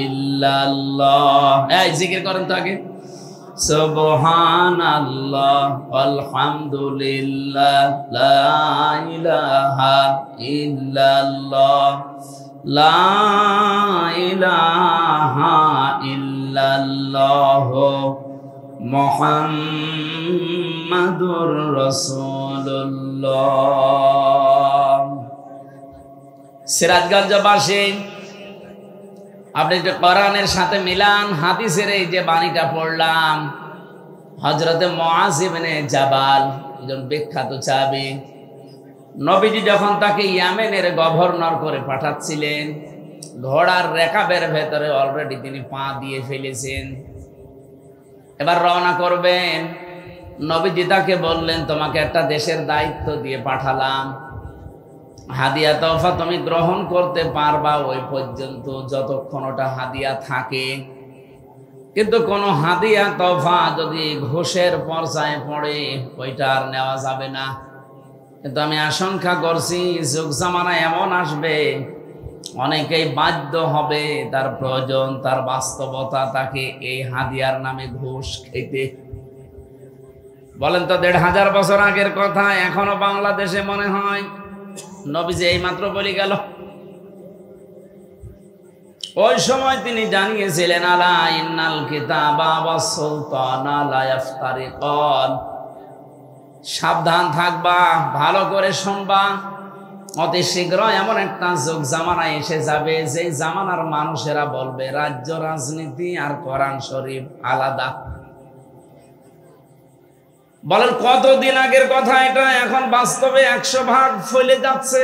ইল্লাল্লাহ। এই জিকির করেন তো আগে। সুবহানাল্লাহ আলহামদুলিল্লাহ লা ইলাহা ইল্লাল্লাহ লা ইলাহা ইল্লাল্লাহ মুহাম্মাদুর রাসূলুল্লাহ। সিরাজগঞ্জবাসী, আপনি যে কোরআনের সাথে মিলান হাদিসের এই যে বাণীটা পড়লাম, হযরতে মুআয ইবনে জাবাল, একজন বিখ্যাত সাহাবী, নবীজি যখন তাকে ইয়েমেনের গভর্নর করে পাঠাচ্ছিলেন, ঘোড়ার রেকাবের ভেতরে অলরেডি তিনি পা দিয়ে ফেলেছেন। এবার রওনা করবেন, নবীজি তাকে বললেন, তোমাকে একটা দেশের দায়িত্ব দিয়ে পাঠালাম, হাদিয়া তোহফা তুমি গ্রহণ করতে পারবা ওই পর্যন্ত যতক্ষণ ওটা হাদিয়া থাকে, কিন্তু কোনো হাদিয়া তোহফা যদি ঘুষের পর্যায়ে পড়ে ওইটা আর নেওয়া যাবে না। কিন্তু আমি আশঙ্কা করছি যুগ জামানা এমন আসবে, অনেকেই বাধ্য হবে, তার প্রয়োজন, তার বাস্তবতা তাকে এই হাদিয়ার নামে ঘুষ খেতে। বলেন তো, 1500 বছর আগের কথা এখনো বাংলাদেশে মনে হয় নবীজি এই মাত্র বলে গেল। ওই সময় তিনি জানিয়েছিলেন, আলা ইন্নাল কিতাবা ওয়াস সুলতানা লা ইফতারিকান, সাবধান থাকবা, ভালো করে শুনবা, অতি শীঘ্র এমন একটা যুগ জামানা এসে যাবে যে জামানার মানুষেরা বলবে রাজ্য রাজনীতি আর কোরআন শরীফ আলাদা। বলেন কতদিন আগের কথা এটা, এখন বাস্তবে 100 ভাগ ফলে যাচ্ছে।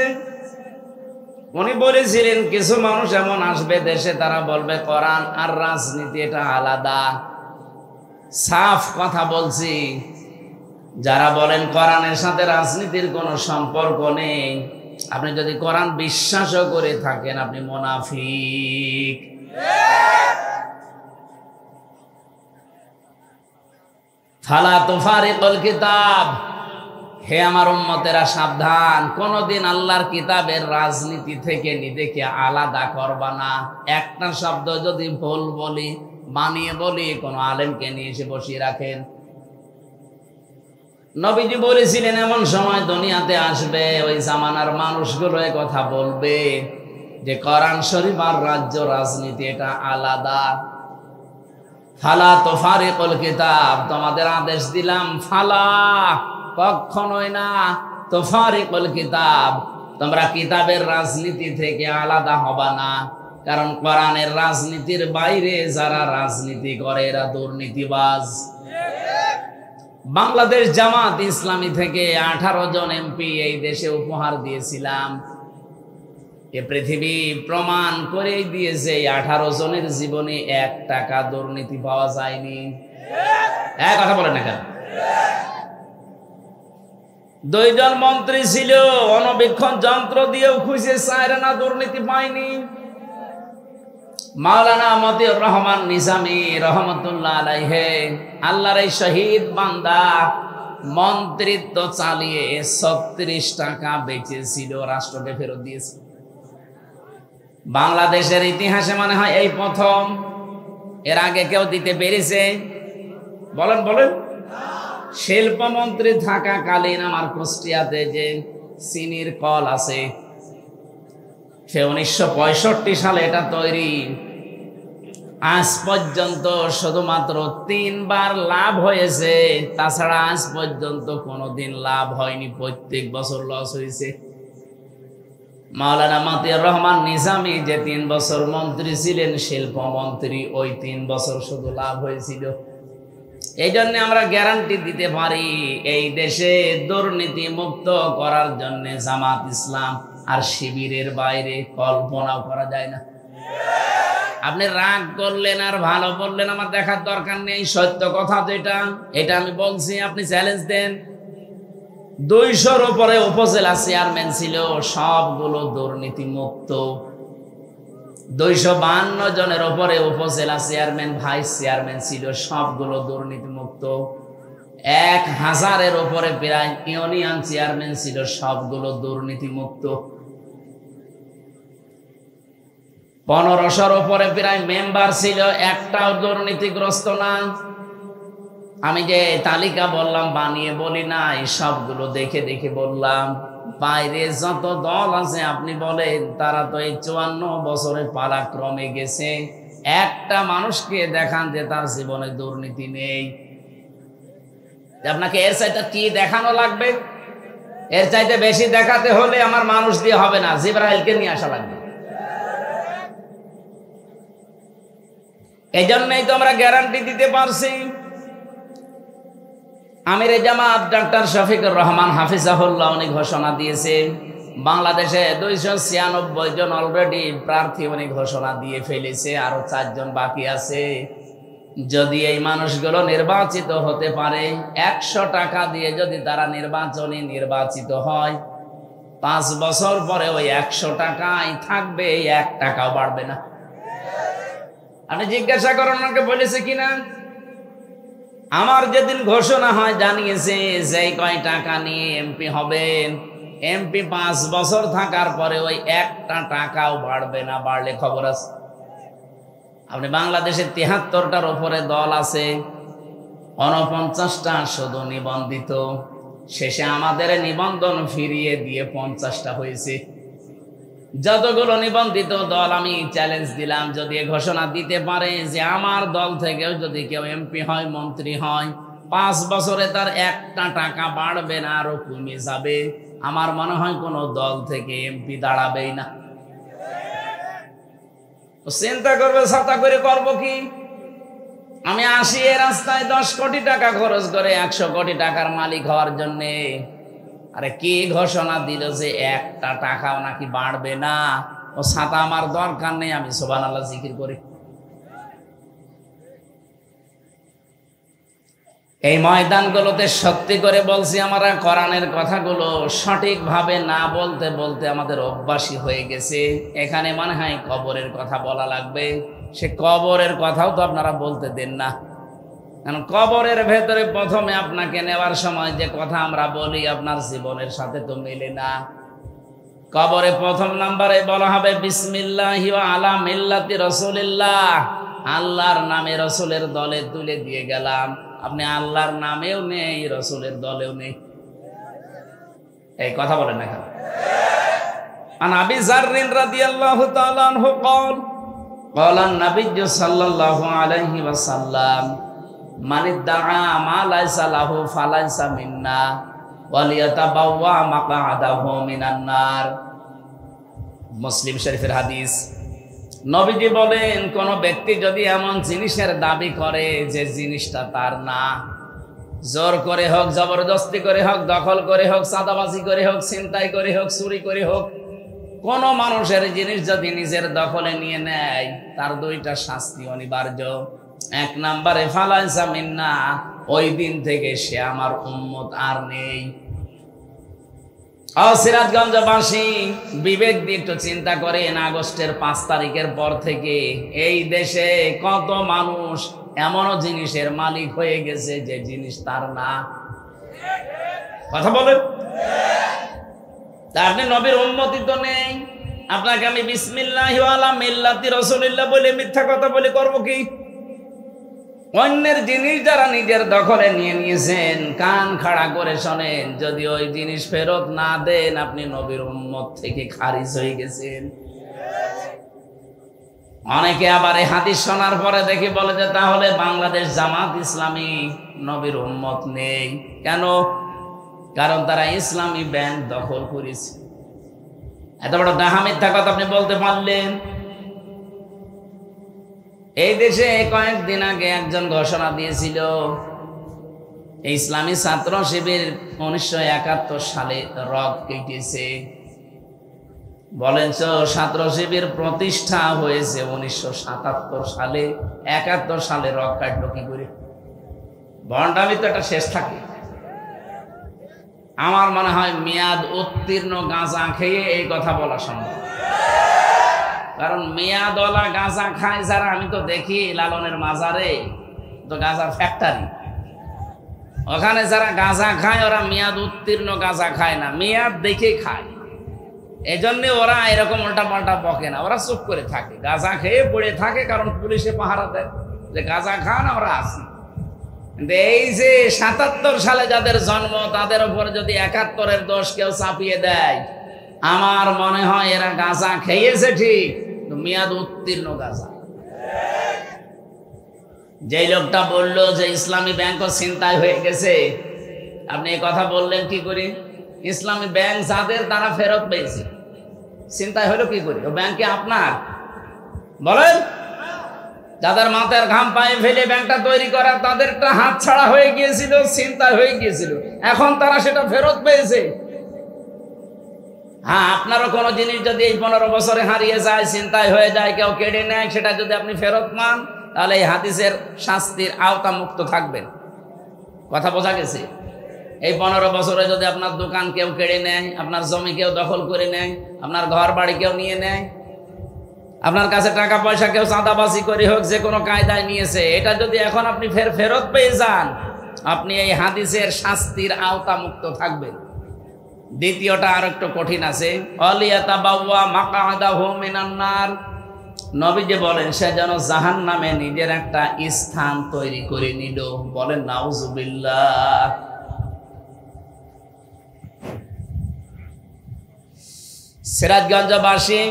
উনি বলেছিলেন কিছু মানুষ এমন আসবে দেশে, তারা বলবে কোরআন আর রাজনীতি এটা আলাদা। সাফ কথা বলছি, যারা বলেন কোরআনের সাথে রাজনীতির কোনো সম্পর্ক নেই, আপনি যদি কোরআন বিশ্বাসও করে থাকেন আপনি মুনাফিক। ফালা তুফারিকুল কিতাব, হে আমার উম্মতেরা সাবধান, কোনদিন আল্লাহর কিতাবের রাজনীতি থেকে নিজেকে আলাদা করবা না। একটা শব্দ যদি ভুল বলি, বানিয়ে বলি, কোন আলেমকে নিয়ে এসে বসিয়ে রাখেন। নবীজি বলেছিলেন এমন সময় দুনিয়াতে আসবে, ওই জামানার মানুষগুলো কথা বলবে যে কোরআন শরীফ আর রাজ্য রাজনীতি এটা আলাদা। ফালা তুফারিকুল কিতাব, তোমাদের আদেশ দিলাম, ফালা কখনোই না, তুফারিকুল কিতাব, তোমরা কিতাবের রাজনীতি থেকে আলাদা হবা না। কারণ কোরআনের রাজনীতির বাইরে যারা রাজনীতি করে এরা দুর্নীতিবাজ। বাংলাদেশ জামাত ইসলামী থেকে 18 জন এমপি এই দেশে উপহার দিয়েছিলাম। এ পৃথিবী প্রমাণ করেই দিয়েছে 18 জনের জীবনে 1 টাকা দুর্নীতি পাওয়া যায়নি। কথা বলেন না কেন? 2 জন মন্ত্রী ছিল, অনবীক্ষণ যন্ত্র দিয়েও খুঁজে চায় না, দুর্নীতি পায়নি। মাওলানা মতিউর রহমান নিজামী রহমতুল্লাহ আলাইহি, আল্লাহর এই শহীদ বান্দা মন্ত্রিত্ব চালিয়ে 36 টাকা বেঁচেছিল, রাষ্ট্রকে ফেরত দিয়েছে। বাংলাদেশের ইতিহাসে মনে হয় এই প্রথম। এর আগে কেউ দিতে পেরেছে? বলেন বলেন। শিল্পমন্ত্রী থাকাকালীন আমার কুষ্টিয়াতে যে চিনির কল আছে, সে 1965 সালে এটা তৈরি। আজ পর্যন্ত শুধুমাত্র 3 বার লাভ হয়েছে, তাছাড়া আজ পর্যন্ত কোনোদিন লাভ হয়নি, প্রত্যেক বছর লস হয়েছে। মাওলানা মতিউর রহমান নিজামী যে 3 বছর মন্ত্রী ছিলেন, শিল্পমন্ত্রী, ওই 3 বছর শুধু লাভ হয়েছিল। এই জন্য আমরা গ্যারান্টি দিতে পারি এই দেশে দুর্নীতি মুক্ত করার জন্য জামাত ইসলাম আর শিবিরের বাইরে কল্পনাও করা যায় না। আপনি রাগ করলেন আর ভালো বললেন, আমার দেখার দরকার নেই। সত্য কথা যেটা, এটা আমি বলছি, আপনি চ্যালেঞ্জ দেন। 200-র উপরে উপজেলা চেয়ারম্যান ছিল, সবগুলো দুর্নীতি মুক্ত। 252 জনের উপরে উপজেলা চেয়ারম্যান, ভাইস চেয়ারম্যান ছিল, সবগুলো দুর্নীতি মুক্ত। 1000-এর উপরে প্রায় ইউনিয়ন চেয়ারম্যান ছিল, সবগুলো দুর্নীতি মুক্ত। 1500-র উপরে প্রায় মেম্বার ছিল, একটাও দুর্নীতিগ্রস্ত না। আমি যে তালিকা বললাম বানিয়ে বলি না, এই সবগুলো দেখে দেখে বললাম। বাইরে যত দল আছে আপনি বলেন, তারা তো এই 54 বছরে পালাক্রমে গেছে। একটা মানুষকে দেখান যে তার জীবনে দুর্নীতি নেই। আপনাকে এর চাইতে কি দেখানো লাগবে? এর চাইতে বেশি দেখাতে হলে আমার মানুষ দিয়ে হবে না, জিবরাইলকে নিয়ে আসা লাগবে। এই জন্যই তো আমরা গ্যারান্টি দিতে পারছি। আমিরে জামাত ডাক্তার শফিকুর রহমান হাফিজাহুল্লাহ উনি ঘোষণা দিয়েছে, বাংলাদেশে 296 জন অলরেডি প্রার্থী উনি ঘোষণা দিয়ে ফেলেছে, আরো 4 জন বাকি আছে। যদি এই মানুষগুলো নির্বাচিত হতে পারে, 100 টাকা দিয়ে যদি তারা নির্বাচিত হয়, 5 বছর পরে ওই 100 টাকাই থাকবে, 1 টাকাও বাড়বে না। আপনি জিজ্ঞাসা করেন ওনাকে বলেছে কিনা? আমার যেদিন ঘোষণা হয় জানিয়েছে যে কয় টাকা নিয়ে এমপি হবেন, এমপি 5 বছর থাকার পরে ওই 1টা টাকাও বাড়বে না, বাড়লে খবর আছে। আপনি বাংলাদেশে 73টার উপরে দল আছে, 49টা শুধু নিবন্ধিত। শেষে আমাদের নিবন্ধন ফিরিয়ে দিয়ে 50টা হয়েছে। যতগুলো নিবন্ধিত দল, আমি চ্যালেঞ্জ দিলাম, যদি ঘোষণা দিতে পারে যে আমার দল থেকেও যদি কেউ এমপি হয়, মন্ত্রী হয়, 5 বছরে তার 1টা টাকা বাড়বে না, আরো কমে যাবে, আমার মনে হয় কোনো দল থেকে এমপি দাঁড়াবেই না। চিন্তা করবে ছাতা করে করবো কি? আমি আসি এ রাস্তায় 10 কোটি টাকা খরচ করে 100 কোটি টাকার মালিক হওয়ার জন্যে। আরে কি ঘোষণা দিল যে 1টা টাকাও নাকি বাড়বে না? ও ছাতা আমার দরকার নেই, আমি সুবহানাল্লাহ জিকির করি। এই ময়দানগুলোতে সত্যি করে বলছি, আমরা কোরআনের কথাগুলো সঠিকভাবে না বলতে বলতে আমাদের অভ্যাসী হয়ে গেছে। এখানে মনে হয় কবরের কথা বলা লাগবে, সে কবরের কথাও তো আপনারা বলতে দেন না। কারণ কবরের ভেতরে প্রথমে আপনাকে নেওয়ার সময় যে কথা আমরা বলি আপনার জীবনের সাথে তো মেলে না। কবরে প্রথম নাম্বারে বলা হবে বিসমিল্লাহি ওয়া আলা মিল্লাতি রাসূলিল্লাহ, আল্লাহর নামে রসুলের দলে তুলে দিয়ে গেলাম। আপনি আল্লাহর নামেও নেই, রসুলের দলেও নেই। এই কথা বলেন না কেন? আন আবি যাররিন রাদিয়াল্লাহু তাআলা আনহু قال قال النبي صلى الله عليه وسلم من ادعى ما ليس له فليس منا ওয়ালিয়াতাবাওয়া মাকআদাহু মিনান নার। মুসলিম শরীফের হাদিস। নবীজি বলেন, কোন ব্যক্তি যদি এমন জিনিসের দাবি করে যে জিনিসটা তার না, জোর করে হোক, জবরদস্তি করে হোক, দখল করে হোক, চাঁদাবাজি করে হোক, ছিনতাই করে হোক, চুরি করে হোক, কোন মানুষের জিনিস যদি নিজের দখলে নিয়ে নেয় তার দুইটা শাস্তি অনিবার্য। এক নম্বরে ফালাইসা মিন্না, ওই দিন থেকে সে আমার উম্মত আর নেই। সিরাজগঞ্জবাসী বিবেক দিয়ে একটু চিন্তা করেন, আগস্টের 5 তারিখের পর থেকে এই দেশে কত মানুষ এমনও জিনিসের মালিক হয়ে গেছে যে জিনিস তার না। কথা বলেন। তা আপনি নবীর উম্মতি তো নেই, আপনাকে আমি বিসমিল্লাহি ওয়া আলা মিল্লাতি রাসূলিল্লাহ বলে মিথ্যা কথা বলে করব কি? অন্যের জিনিস যারা নিজের দখলে নিয়ে নিয়েছেন, কান খাড়া করে শোনেন, যদি ওই জিনিস ফেরত না দেন আপনি নবীর উম্মত থেকে খারিজ হয়ে গেছেন। অনেকে আবার এই হাদিস শোনার পরে দেখি বলে যে তাহলে বাংলাদেশ জামাত ইসলামী নবীর উম্মত নেই কেন? কারণ তারা ইসলামী ব্যাংক দখল করেছে। এত বড় ডাহা মিথ্যা কথা আপনি বলতে পারলেন? এই দেশে কয়েকদিন আগে একজন ঘোষণা দিয়েছিল, ইসলামী ছাত্র শিবির 1971 সালে রক কেটেছে। বলেন তো, ছাত্র শিবির প্রতিষ্ঠা হয়েছে 1977 সালে, 71 সালে রক কাটলো কি করে? ভণ্ডামি তো একটা শেষ থাকে। আমার মনে হয় মেয়াদ উত্তীর্ণ গাঁজা খেয়ে এই কথা বলা সম্ভব। কারণ মেয়াদওয়ালা গাঁজা খায় যারা, আমি তো দেখি লালনের মাজারে তো গাঁজার ফ্যাক্টরি, ওখানে যারা গাঁজা খায় ওরা মেয়াদ উত্তীর্ণ গাঁজা খায় না, মেয়াদ দেখে খায়। এই জন্য ওরা এরকম উল্টা পাল্টা বকে না, ওরা চুপ করে থাকে, গাঁজা খেয়ে পড়ে থাকে, কারণ পুলিশে পাহারা দেয় যে গাঁজা খান আমরা আসি। কিন্তু এই যে 77 সালে যাদের জন্ম তাদের উপর যদি 71-এর দোষ কেউ চাপিয়ে দেয়, আমার মনে হয় এরা গাঁজা খেয়েছে ঠিক, মেয়াদ উত্তীর্ণ গাঁজা। যে লোকটা বললো যে ইসলামী ব্যাংকও ছিনতাই হয়ে গেছে, আপনি এই কথা বললেন কি করে? ইসলামী ব্যাংক যাদের তারা ফেরত পেয়েছে, ছিনতাই হলো কি করে? ও ব্যাংকে আপনার বলেন, যাদের মাথার ঘাম পায়ে ফেলে ব্যাংকটা তৈরি করা তাদেরটা হাত ছাড়া হয়ে গিয়েছিল, ছিনতাই হয়ে গিয়েছিল, এখন তারা সেটা ফেরত পেয়েছে। হ্যাঁ, আপনারও কোনো জিনিস যদি এই 15 বছরে হারিয়ে যায়, ছিনতাই হয়ে যায়, কেউ কেড়ে নেয়, সেটা যদি আপনি ফেরত পান তাহলে এই হাদিসের শাস্তির আওতা মুক্ত থাকবেন। কথা বোঝা গেছে? এই 15 বছরে যদি আপনার দোকান কেউ কেড়ে নেয়, আপনার জমি কেউ দখল করে নেয়, আপনার ঘর বাড়ি কেউ নিয়ে নেয়, আপনার কাছে টাকা পয়সা কেউ চাঁদাবাজি করে হোক, যে কোনো কায়দায় নিয়েছে, এটা যদি এখন আপনি ফেরত পেয়ে যান, আপনি এই হাদিসের শাস্তির আওতা মুক্ত থাকবেন। দ্বিতীয়টা আর একটু কঠিন আছে, ওয়ালিয়াতাবাওয়া মাকআদাহু মিনান নার। নবীজি বলেন সে যেন জাহান্নামে নিজের একটা স্থান তৈরি করে নিল। বলেন নাউজুবিল্লাহ। সিরাজগঞ্জবাসী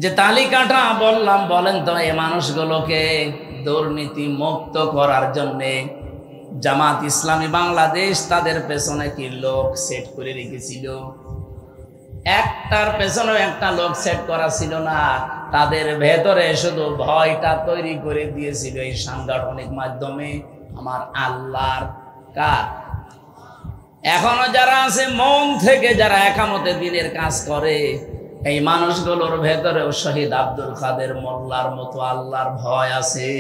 যে তালিকাটা বললাম, বলেন তো এই মানুষগুলোকে দুর্নীতি মুক্ত করার জন্যে জামাত ইসলামী বাংলাদেশ তাদের পেছনে কি লোক সেট করে রেখেছিল? একটার পেছনে একটা লোক সেট করা ছিল না, তাদের ভেতরে শুধু ভয়টা তৈরি করে দিয়েছিল এই সাংগঠনিক মাধ্যমে আমার আল্লাহর কাজ। এখনো যারা আছে মন থেকে যারা একামতে দিনের কাজ করে, এই মানুষগুলোর ভেতরেও শহীদ আব্দুল কাদের মোল্লার মতো আল্লাহর ভয় আছে।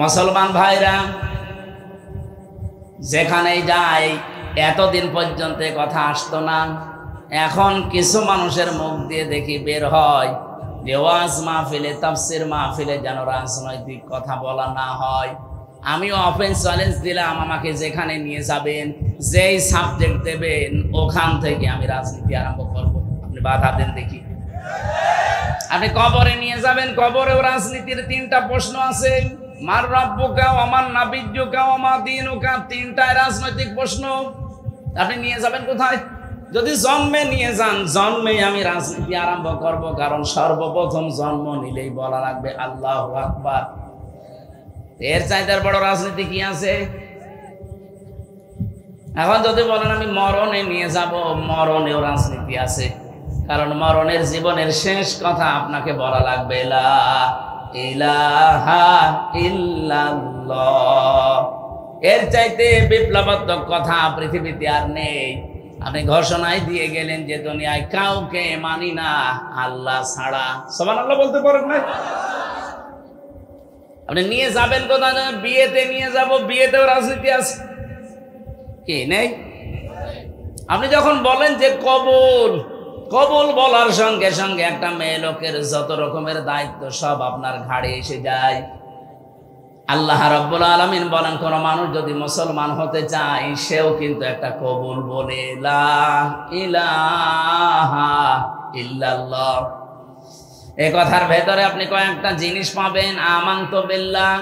মুসলমান ভাইরা, যেখানেই যায়, এতদিন পর্যন্ত কথা আসতো না, এখন কিছু মানুষের মুখ দিয়ে দেখি বের হয়, যে ওয়াজ মাহফিলে তাফসীর মাহফিলে যেন রাজনৈতিক কথা বলা না হয়। আমিও ওপেন চ্যালেঞ্জ দিলাম, আমাকে যেখানে নিয়ে যাবেন, যেই সাবজেক্ট দেবেন, ওখান থেকে আমি রাজনীতি আরম্ভ করব। আপনি বাধা দেন দেখি। আপনি কবরে নিয়ে যাবেন, কবরেও রাজনীতির 3টা প্রশ্ন আছে। মার রাব্বুকা ওয়া মান নাবিয়্যুকা ওয়া মা দীনুকা, 3টায় রাজনৈতিক প্রশ্ন। আপনি নিয়ে যাবেন কোথায়? যদি জন্মে নিয়ে যান, জন্মে আমি রাজনীতি আরম্ভ করব, কারণ সর্বপ্রথম জন্ম নিলেই বলা লাগবে আল্লাহু আকবার। এর চাইতে বড় রাজনীতি কি আছে? এখন যদি বলেন আমি মরণে নিয়ে যাব, মরণেও রাজনীতি আছে, কারণ মরণের জীবনের শেষ কথা আপনাকে বলা লাগবে লা ইলাহা ইল্লাল্লাহ। এর চাইতে বিপ্লবাত্মক কথা পৃথিবীতে আর নেই। আপনি ঘোষণায় দিয়ে গেলেন যে দুনিয়ায় কাউকে মানি না আল্লাহ ছাড়া। সুবহানাল্লাহ বলতে পারেন না? আপনি নিয়ে যাবেন কোথায়? বিয়েতে নিয়ে যাব, বিয়েতেও রাজনীতি আছে কি নেই? আপনি যখন বলেন যে কবুল, কবুল বলার সঙ্গে সঙ্গে একটা মেয়ে লোকের যত রকমের দায়িত্ব সব আপনার ঘাড়ে এসে যায়। আল্লাহ রাব্বুল আলামিন বলেন, কোন মানুষ যদি মুসলমান হতে চায়, সেও কিন্তু একটা কবুল বলে লা ইলাহা ইল্লাল্লাহ। এই কথার ভেতরে আপনি কয়েকটা জিনিস পাবেন। আমানতু বিল্লাহ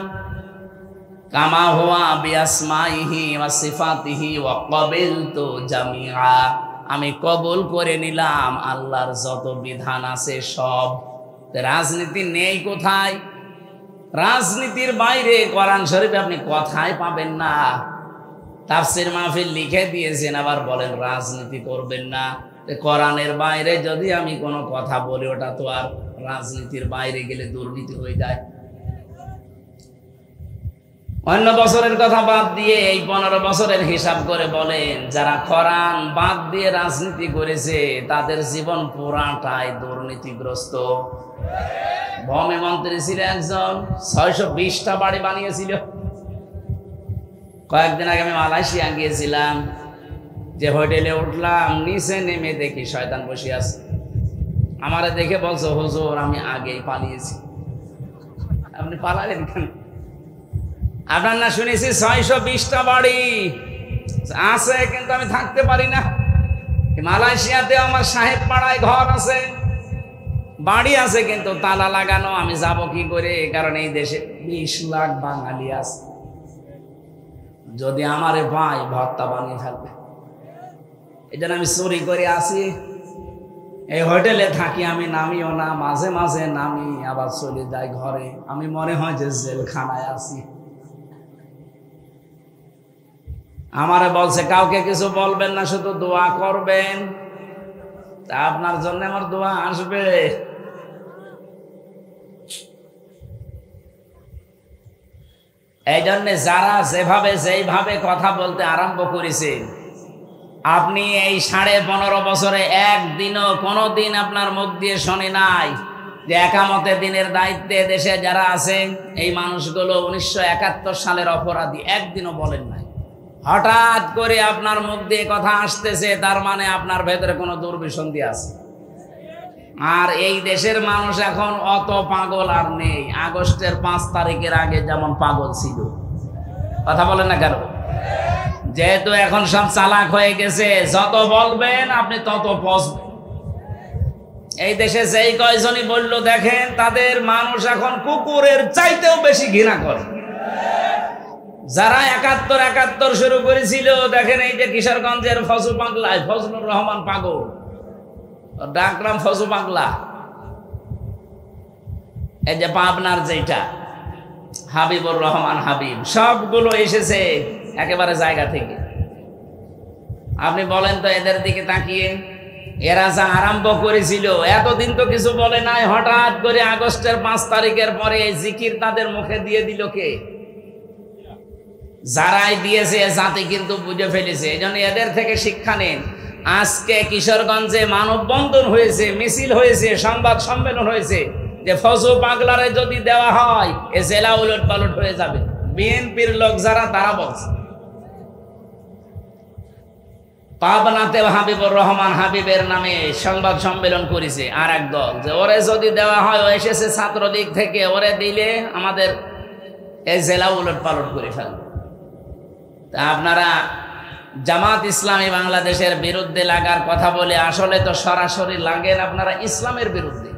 কামা হুয়া বিআসমাইহি ওয়া সিফাতিহি ওয়া ক্বাবিলতু জামিআ। আমি কবুল করে নিলাম আল্লাহর যত বিধান আছে সব। রাজনীতি নেই কোথায়? রাজনীতির বাইরে কোরআন শরীফে আপনি কথাই পাবেন না। তাফসীর মাহফিল লিখে দিয়েছেন, আবার বলেন রাজনীতি করবেন না। কোরআনের বাইরে যদি আমি কোনো কথা বলি, ওটা তো আর রাজনীতির বাইরে গেলে দুর্নীতি হয়ে যায়। অন্য বছরের কথা বাদ দিয়ে এই 15 বছরের হিসাব করে বলেন, যারা কোরআন বাদ দিয়ে রাজনীতি করেছে তাদের জীবন পুরাটাই দুর্নীতিগ্রস্ত। ভূমি মন্ত্রী ছিল একজন, 620টা বাড়ি বানিয়েছিল। কয়েকদিন আগে আমি মালয়েশিয়া গিয়েছিলাম, যে হোটেলে উঠলাম, নিচে নেমে দেখি শয়তান বসে আছে। আমারে দেখে বলছো, হুজুর আমি আগেই পালিয়েছি। আপনি পালালেন কেন? আপনার না শুনেছি 620টা বাড়ি আছে, কিন্তু আমি থাকতে পারি না। মালয়েশিয়াতে আমার সাহেব পাড়ায় ঘর আছে, বাড়ি আছে, কিন্তু তালা লাগানো। আমি যাব কি করে? কারণ এই দেশে 20 লাখ বাঙালি আছে। যদি আমারে পাই, ভর্তা বানিয়ে থাকবে। এই জন্য আমি চুরি করে আসি। এই হোটেলে থাকি, আমি নামিও না, মাঝে মাঝে নামি আবার চলে যাই ঘরে। আমি মনে হয় যে জেলখানায় আছি। আমারে বলছে কাউকে কিছু বলবেন না, শুধু দোয়া করবেন। তা আপনার জন্য আমার দোয়া আসবে। এই জন্য যারা যেভাবে কথা বলতে আরম্ভ করেছেন, আপনি এই 15.5 বছরে একদিনও কোনোদিন আপনার মুখ দিয়ে শুনি নাই যে একামতে দিনের দায়িত্বে দেশে যারা আছেন এই মানুষগুলো 1971 সালের অপরাধী, একদিনও বলেন নাই। হঠাৎ করে আপনার মুখ দিয়ে কথা আসতেছে, তার মানে আপনার ভেতরে কোনো দুর্বিসন্ধি আছে। আর এই দেশের মানুষ এখন অত পাগল আর নেই। আগস্টের 5 তারিখের আগে যেমন পাগল ছিল। কথা বলেন না কেন? যেহেতু এখন সব চালাক হয়ে গেছে, যত বলবেন আপনি তত পচবেন। এই দেশে যেই কয়জনই বলল, দেখেন তাদের মানুষ এখন কুকুরের চাইতেও বেশি ঘৃণা করে। যারা 71 শুরু করেছিল, দেখেন এই যে কিশোরগঞ্জের ফজু পাগলায়, ফজলুর রহমান পাগল, ডাকরাম ফজু পাগলা। এই যে পাবনার যেটা হাবিবুর রহমান হাবিব, সবগুলো এসেছে একেবারে জায়গা থেকে। আপনি বলেন তো এদের দিকে তাকিয়ে, এরা যা আরম্ভ করেছিল এতদিন তো কিছু বলে নাই। হঠাৎ করে আগস্টের 5 তারিখের পরে এই জিকির তাদের মুখে দিয়ে দিল কে? যারাই দিয়েছে জাতি কিন্তু বুঝে ফেলেছে। এই জন্য এদের থেকে শিক্ষা নেন। আজকে কিশোরগঞ্জে মানববন্ধন হয়েছে, মিছিল হয়েছে, সংবাদ সম্মেলন হয়েছে, যে ফজু পাগলারে যদি দেওয়া হয় এ জেলা উলট পালট হয়ে যাবে। বিএনপির লোক যারা, তারা বলছে। পাবনাতে হাবিবুর রহমান হাবিবের নামে সংবাদ সম্মেলন করেছে আর এক দল, যে ওরে যদি দেওয়া হয়, ও এসেছে ছাত্রলীগ থেকে, ওরে দিলে আমাদের এই জেলা উলট পালট করে ফেলবে। তা আপনারা জামাত ইসলামী বাংলাদেশের বিরুদ্ধে লাগার কথা বলে আসলে তো সরাসরি লাগেন আপনারা ইসলামের বিরুদ্ধে।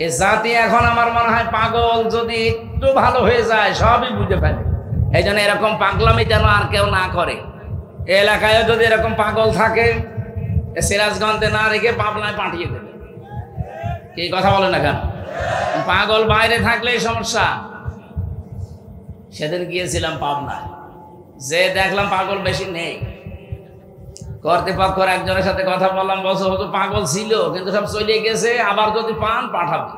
এই জাতি এখন আমার মনে হয় পাগল, যদি একটু ভালো হয়ে যায় সবই বুঝে ফেলে। এই জন্য এরকম পাগলামি যেন আর কেউ না করে। এলাকায় যদি এরকম পাগল থাকে, সিরাজগঞ্জে না রেখে পাবনায় পাঠিয়ে দেবে। কি কথা বলে না কেন? পাগল বাইরে থাকলেই সমস্যা। সেদিন গিয়েছিলাম পাবনায়, যে দেখলাম পাগল বেশি নেই। কর্তৃপক্ষের একজনের সাথে কথা বললাম, বলছে হয়তো পাগল ছিল কিন্তু সব চলে গেছে, আবার যদি পান পাঠাবে।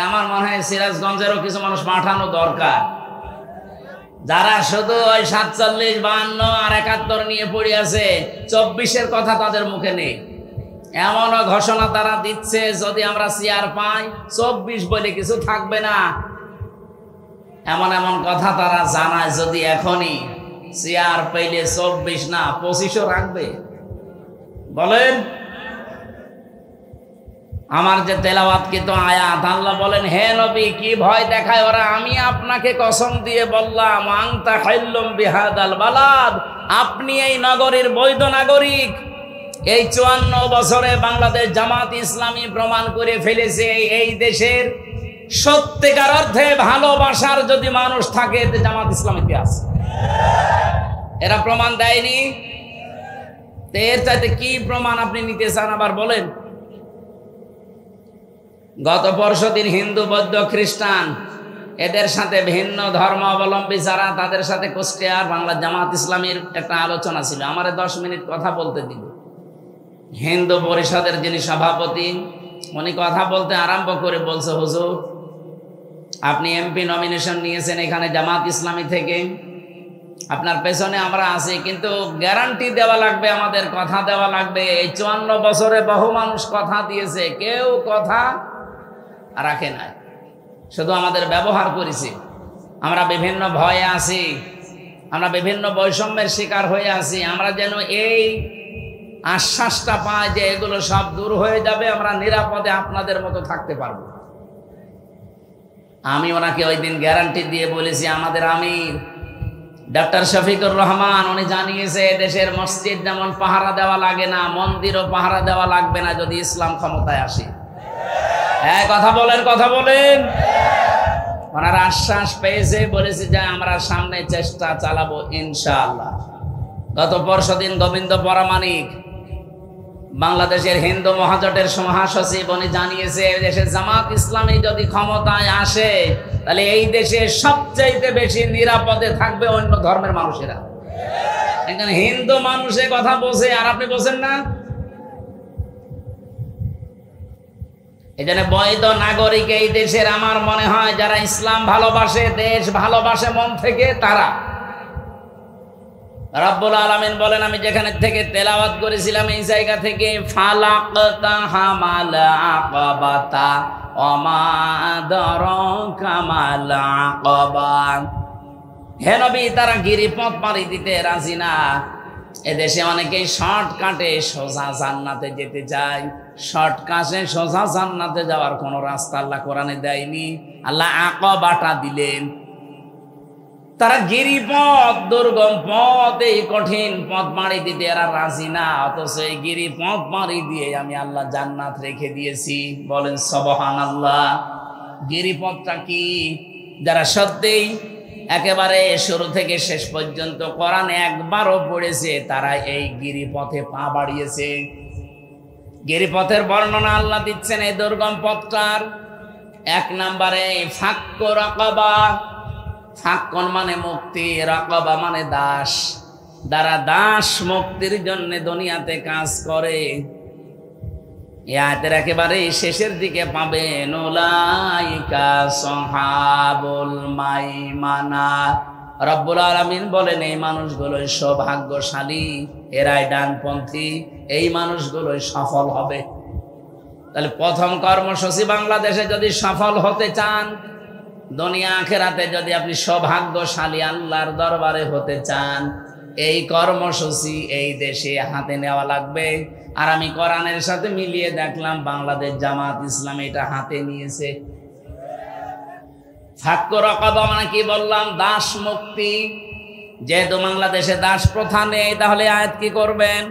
আমার মনে হয় সিরাজগঞ্জেরও কিছু মানুষ পাঠানো দরকার, যারা শুধু ওই 47, 52 আর 71 নিয়ে পড়ে আছে, 24-এর কথা তাদের মুখে নেই। এমনও ঘোষণা তারা দিচ্ছে, যদি আমরা চেয়ার পাই 24 বলে কিছু থাকবে না। এমন এমন কথা তারা জানায়, যদি এখনই চেয়ার পেলে 24 না 25ও রাখবে। বলেন, আমার যে তেলাওয়াতকৃত আয়াত, আল্লাহ বলেন, হে নবী, কি ভয় দেখায় ওরা? আমি আপনাকে কসম দিয়ে বললাম, আনতা হাইল্লুম বিহাদাল বালাদ, আপনি এই নগরীর বৈধ নাগরিক। এই 54 বছরে বাংলাদেশ জামাত ইসলামী প্রমাণ করে ফেলেছে, এই দেশের সত্যিকার অর্থে ভালোবাসার যদি মানুষ থাকে, এতে জামাত ইসলামীতে আছে। এরা প্রমাণ দেয়নি? এর চাইতে কি প্রমাণ আপনি নিতে চান আবার বলেন? গত পরশুদিন হিন্দু, বৌদ্ধ, খ্রিস্টান এদের সাথে ভিন্ন ধর্ম অবলম্বী যারা, তাদের সাথে কুষ্টিয়ার বাংলা জামাত ইসলামীর একটা আলোচনা ছিল। আমার 10 মিনিট কথা বলতে দিল। হিন্দু পরিষদের যিনি সভাপতি, উনি কথা বলতে আরম্ভ করে বলছে, হুজুর আপনি এমপি নমিনেশন নিয়েছেন এখানে জামাত ইসলামী থেকে, আপনার পেছনে আমরা আছি, কিন্তু গ্যারান্টি দেওয়া লাগবে, আমাদের কথা দেওয়া লাগবে। এই 54 বছরে বহু মানুষ কথা দিয়েছে, কেউ কথা রাখে নাই, শুধু আমাদের ব্যবহার করেছি। আমরা বিভিন্ন ভয়ে আছি, আমরা বিভিন্ন বৈষম্যের শিকার হয়ে আছি। আমরা যেন এই আশ্বাসটা পাই যে এগুলো সব দূর হয়ে যাবে, আমরা নিরাপদে আপনাদের মতো থাকতে পারবো। আমি ওনাকে ওই দিন গ্যারান্টি দিয়ে বলেছি, আমাদের আমির ডক্টর শফিকুর রহমান, উনি জানিয়েছে দেশের মসজিদ যেমন পাহারা দেওয়া লাগে না, মন্দিরও পাহারা দেওয়া লাগবে না যদি ইসলাম ক্ষমতায় আসে। হ্যাঁ, কথা বলেন, কথা বলেন। ওনারা আশ্বাস পেয়েছে, বলেছে যে আমরা সামনে চেষ্টা চালাবো ইনশাআল্লাহ। গত পরশুদিন গোবিন্দ পরামানিক, বাংলাদেশের হিন্দু মহাজোটের মহাসচিব, উনি জানিয়েছে দেশের জামাত ইসলামী যদি ক্ষমতায় আসে, তাহলে এই দেশে সবচাইতে বেশি নিরাপদে থাকবে অন্য ধর্মের মানুষেরা। এখানে হিন্দু মানুষের কথা বলছে আর আপনি বলছেন না। এই জন্য বৈধ নাগরিক এই দেশের, আমার মনে হয় যারা ইসলাম ভালোবাসে, দেশ ভালোবাসে মন থেকে, তারা। রব্বুল আলামিন বলেন, আমি যেখানে থেকে তেলাওয়াত করেছিলাম এই জায়গা থেকে, ফালাকতা হামাল আকাবাতা ওমা আদরাকা মাল আকাবা। হে নবী, তারা গিরিপথ পাড়ি দিতে রাজি না। এদেশে অনেকেই শর্টকাটে সোজা জান্নাতে যেতে চায়। শর্টকাটে সোজা জান্নাতে যাওয়ার কোন রাস্তা আল্লাহ কোরআনে দেয়নি, আল্লাহ আকাবাটা দিলেন। তারা গিরিপথ, দুর্গম পথ, এই কঠিন পথ পাড়ি দিতে এরা রাজি না, অথচ এই গিরিপথ পাড়ি দিয়ে আমি আল্লাহ জান্নাত রেখে দিয়েছি। বলেন সুবহানাল্লাহ। গিরিপথটা কি? যারা সত্যিই একেবারে শুরু থেকে শেষ পর্যন্ত কোরআন একবারও পড়েছে, তারা এই গিরিপথে পা বাড়িয়েছে। গিরিপথের বর্ণনা আল্লাহ দিচ্ছেন এই দুর্গম পথটার। 1 নম্বরে ফাক্কু রাকাবা। ফাক্কন মানে মুক্তি, রাকাবা মানে দাস। যারা দাস মুক্তির জন্য দুনিয়াতে কাজ করে, এই আয়াতের একেবারে শেষের দিকে পাবেন, উলাইকা সাহাবুল মাইমানা। রব্বুল আলামিন বলেন, এই মানুষগুলোই সৌভাগ্যশালী, এরাই ডানপন্থী, এই মানুষগুলোই সফল হবে। তাহলে প্রথম কর্মসূচি, বাংলাদেশে যদি সফল হতে চান, দুনিয়া আখেরাতে যদি আপনি সৌভাগ্যশালী আল্লাহর দরবারে হতে চান, এই কর্মসূচি এই দেশে হাতে নেওয়া লাগবে। আর আমি কোরআনের সাথে মিলিয়ে দেখলাম বাংলাদেশ জামাত ইসলাম এটা হাতে নিয়েছে। ফাক্কু রাকাবা মানে কি বললাম? দাস মুক্তি। যেহেতু বাংলাদেশে দাস প্রথা নেই, তাহলে আয়াত কি করবেন?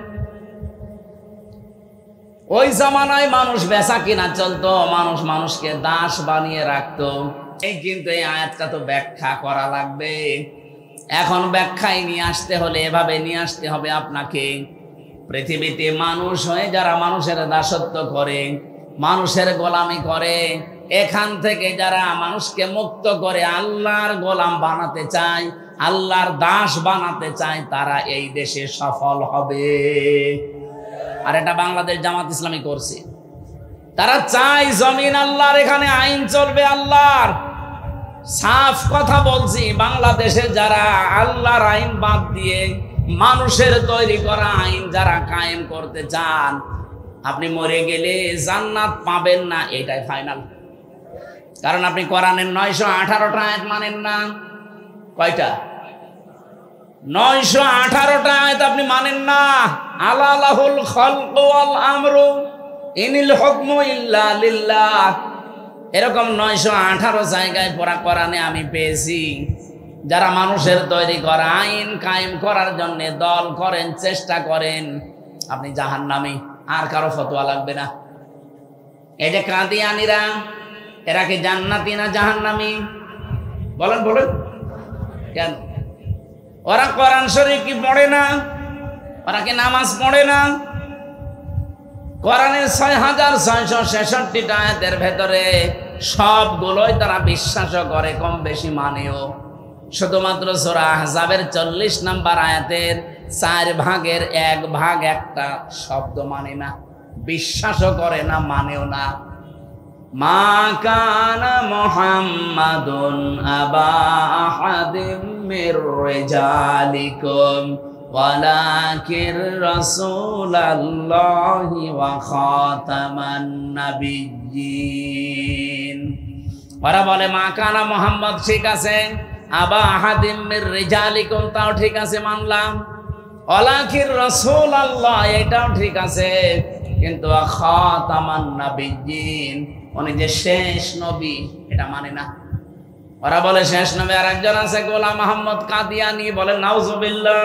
ওই জামানায় মানুষ বেচা কিনা চলতো, মানুষ মানুষকে দাস বানিয়ে রাখতো। কিন্তু এই আয়াতটা তো ব্যাখ্যা করা লাগবে। এখন ব্যাখ্যায় নিয়ে আসতে হলে এভাবে নিয়ে আসতে হবে আপনাকে। পৃথিবীতে মানুষ হয়ে যারা মানুষের দাসত্ব করে, মানুষের গোলামি করে, এখান থেকে যারা মানুষকে মুক্ত করে আল্লাহর গোলাম বানাতে চায়, আল্লাহর দাস বানাতে চায়, তারা এই দেশে সফল হবে। আর এটা বাংলাদেশ জামাত ইসলামী করছে। তারা চায় জমিন আল্লাহর, এখানে আইন চলবে আল্লাহর। সাফ কথা বলছি, বাংলাদেশে যারা আল্লাহর আইন বাদ দিয়ে মানুষের তৈরি করা আইন যারা কায়েম করতে চান, আপনি মরে গেলে জান্নাত পাবেন না, এটাই ফাইনাল। কারণ আপনি কোরআনের 918টা আয়াত মানেন না। কয়টা? 918টা আয়াত আপনি মানেন না। আলালাহুল খালকু ওয়াল আমরু ইনিল হুকমু ইল্লা লিল্লাহ। এরকম 918 জায়গায় পড়া কোরআনে আমি পেয়েছি। যারা মানুষের তৈরি করা আইন কায়েম করার জন্য দল করেন, চেষ্টা করেন, আপনি জাহান্নামী। আর কারো ফতোয়া লাগবে না। এই যে কাদিয়ানীরা, এরা কি জান্নাতি না জাহান্নামী? বলেন বলেন। কেন? ওরা কোরআন শরীফ কি পড়ে না? ওরা কি নামাজ পড়ে না? কোরআনের 6666টা আয়াতের ভেতরে সবগুলোই তারা বিশ্বাস করে, কম বেশি মানেও। শুধুমাত্র সূরা আহজাবের 40 নম্বর আয়াতের 4 ভাগের 1 ভাগ একটা শব্দ মানে না, বিশ্বাসও করে না, মানেও না। মা কানা মুহাম্মাদুন আবা আহাদিম মির রিজালিকুম ওয়ালাকির রাসূলুল্লাহি ওয়া খাতামান নাবিয়্যিন। ওরা বলে মা কানা মুহাম্মদ ঠিক আছে, আবা আহাদিম মির রিজালিকুম তাও ঠিক আছে, মানলাম। ওয়ালাকির রাসূলুল্লাহ এটাও ঠিক আছে, কিন্তু খাতামান নাবিয়্যিন উনি যে শেষ নবী এটা মানে না। ওরা বলে শেষ নবী আর একজন আছে, গোলাম মোহাম্মদ কাদিয়ানী। বলে নাউজুবিল্লাহ।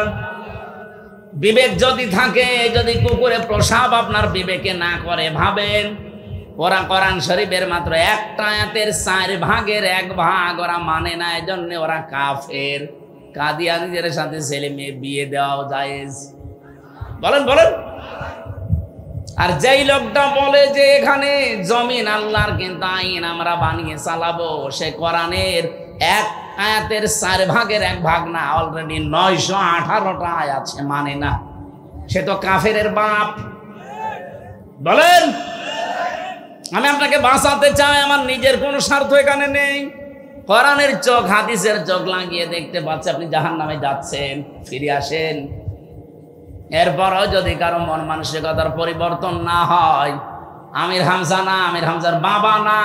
বিবেক যদি থাকে, যদি কুকুরে প্রসাব আপনার বিবেকে না করে, ভাবেন ওরা কোরআন শরীফের মাত্র একটা আয়াতের 4 ভাগের 1 ভাগ ওরা মানে না, এজন্য ওরা কাফের। কাদিয়ানীদের সাথে ছেলে মেয়ে বিয়ে দেওয়াও জায়েজ। বলেন বলেন। আর যেই লোকটা বলে যে এখানে জমিন আল্লাহর, কিন্তু আইন আমরা বানিয়ে চালাবো, সে কোরআনের 1 আয়াতের 4 ভাগের 1 ভাগ না, অলরেডি 918টা আয়াত সে মানে না। সে তো কাফেরের বাপ। বলেন। আমি আপনাকে বাঁচাতে চাই, আমার নিজের কোনো স্বার্থ এখানে নেই। কোরআনের চোখ, হাদিসের চোখ লাগিয়ে দেখতে পাচ্ছে আপনি জাহান্নামে যাচ্ছেন, ফিরে আসেন। এরপরও যদি কারো মন মানসিকতার পরিবর্তন না হয়, আমির হামজা না, আমির হামজার বাবা না,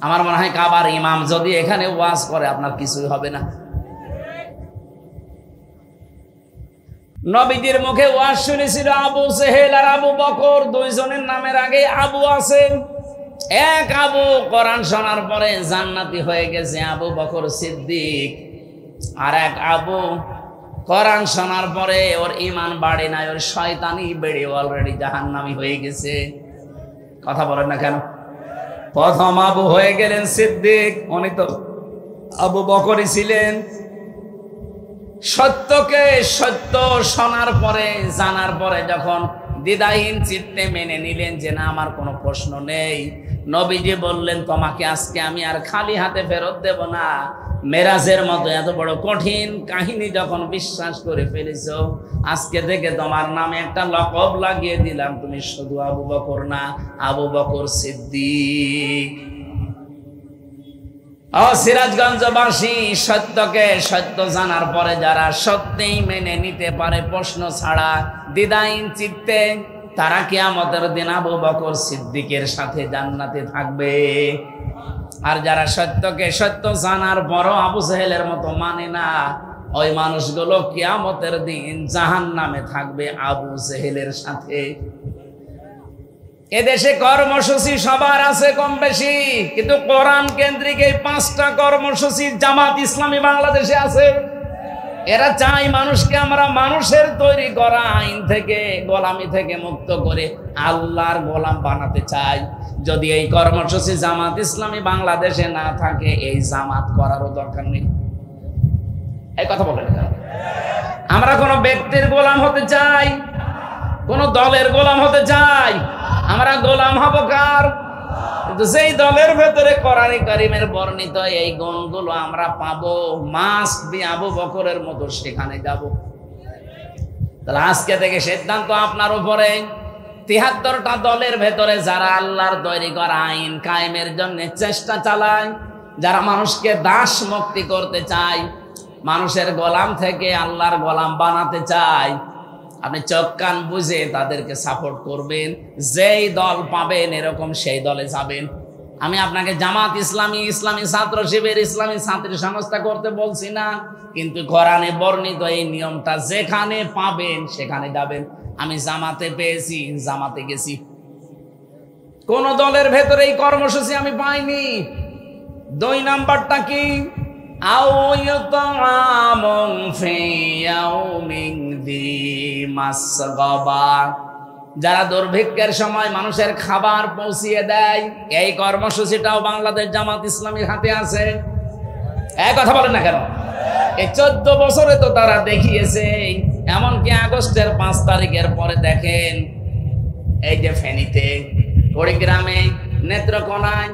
আমার মনে হয় কাবার ইমাম যদি এখানে ওয়াজ করে আপনার কিছুই হবে না। নবীজির মুখে ওয়াজ শুনেছিল আবু সেহেল আর আবু বকর, 2 জনের নামের আগে আবু আছে। এক আবু কোরআন শোনার পরে জান্নাতি হয়ে গেছে, আবু বকর সিদ্দিক। আর এক আবু কোরআন শোনার পরে ওর ঈমান বাড়ে নাই, ওর শয়তানি বেড়ে অলরেডি জাহান্নামী হয়ে গেছে। কথা বলেন না কেন? প্রথম আবু হয়ে গেলেন সিদ্দিক, উনি তো আবু বকরই ছিলেন। সত্যকে সত্য শোনার পরে, জানার পরে যখন দ্বিধাহীন চিত্তে মেনে নিলেন যে না আমার কোনো প্রশ্ন নেই, নবীজি বললেন তোমাকে আজকে আমি আর খালি হাতে ফেরত দেব না। মেরাজের মতো এত বড় কঠিন কাহিনী যখন বিশ্বাস করে ফেলেছো, আজকে থেকে তোমার নামে একটা লকব লাগিয়ে দিলাম, তুমি শুধু আবু বকর না, আবু বকর সিদ্দিক। ও সিরাজগঞ্জবাসী, সত্যকে সত্য জানার পরে যারা সত্যিই মেনে নিতে পারে প্রশ্ন ছাড়া, দ্বিধাহীন চিত্তে, তারা কিয়ামতের দিন আবু বকর সিদ্দিকের সাথে জান্নাতে থাকবে। আর যারা সত্যকে সত্য জানার পরও আবু জেহেলের মতো মানে না, ওই মানুষগুলো কিয়ামতের দিন জাহান্নামে থাকবে আবু জেহেলের সাথে। এদেশে কর্মসূচি সবার আছে কম বেশি, কিন্তু কোরআন কেন্দ্রিক এই 5টা কর্মসূচি জামাত ইসলামী বাংলাদেশে আছে। এরা চাই মানুষকে আমরা মানুষের তৈরি করা আইন থেকে, গোলামি থেকে মুক্ত করে আল্লাহর গোলাম বানাতে চাই। যদি এই কর্মসূচি জামাত ইসলামী বাংলাদেশে না থাকে, এই জামাত করারও দরকার নেই। এই কথা বলেন, আমরা কোন ব্যক্তির গোলাম হতে চাই, কোন দলের গোলাম হতে চাই? আমরা গোলাম হব কার? কিন্তু যেই দলের ভেতরে কোরআনে কারিমের বর্ণিত এই গুণগুলো আমরা পাবো, মাস্ট বি আবু বকরের মতো সেখানে যাব। তাহলে আজকে থেকে সিদ্ধান্ত আপনার উপরে। ৭৩টা দলের ভেতরে যারা আল্লাহর তৈরি করা আইন কায়েমের জন্য চেষ্টা চালায়, যারা মানুষকে দাস মুক্তি করতে চায়, মানুষের গোলাম থেকে আল্লাহর গোলাম বানাতে চায়, আপনি চোখ কান বুঝে তাদেরকে সাপোর্ট করবেন। যেই দল পাবেন এরকম সেই দলে যাবেন। আমি আপনাকে জামাত ইসলামী, ইসলামী ছাত্র শিবির, ইসলামী ছাত্রী সংস্থা করতে বলছি না, কিন্তু কোরআনে বর্ণিত এই নিয়মটা যেখানে পাবেন সেখানে যাবেন। আমি জামাতে পেয়েছি, জামাতে গেছি। কোন দলের ভেতরে এই কর্মসূচি আমি পাইনি। 2 নাম্বারটা কি? যারা দুর্ভিক্ষের সময় মানুষের খাবার পৌঁছিয়ে দেয়, এই কর্মসূচিটাও বাংলাদেশ জামাত ইসলামীর হাতে আছে। এক কথা বলেন না কেন? এই 14 বছরে তো তারা দেখিয়েছে। এমনকি আগস্টের 5 তারিখের পরে দেখেন, এই যে ফেনীতে, কুড়িগ্রামে, নেত্রকোনায়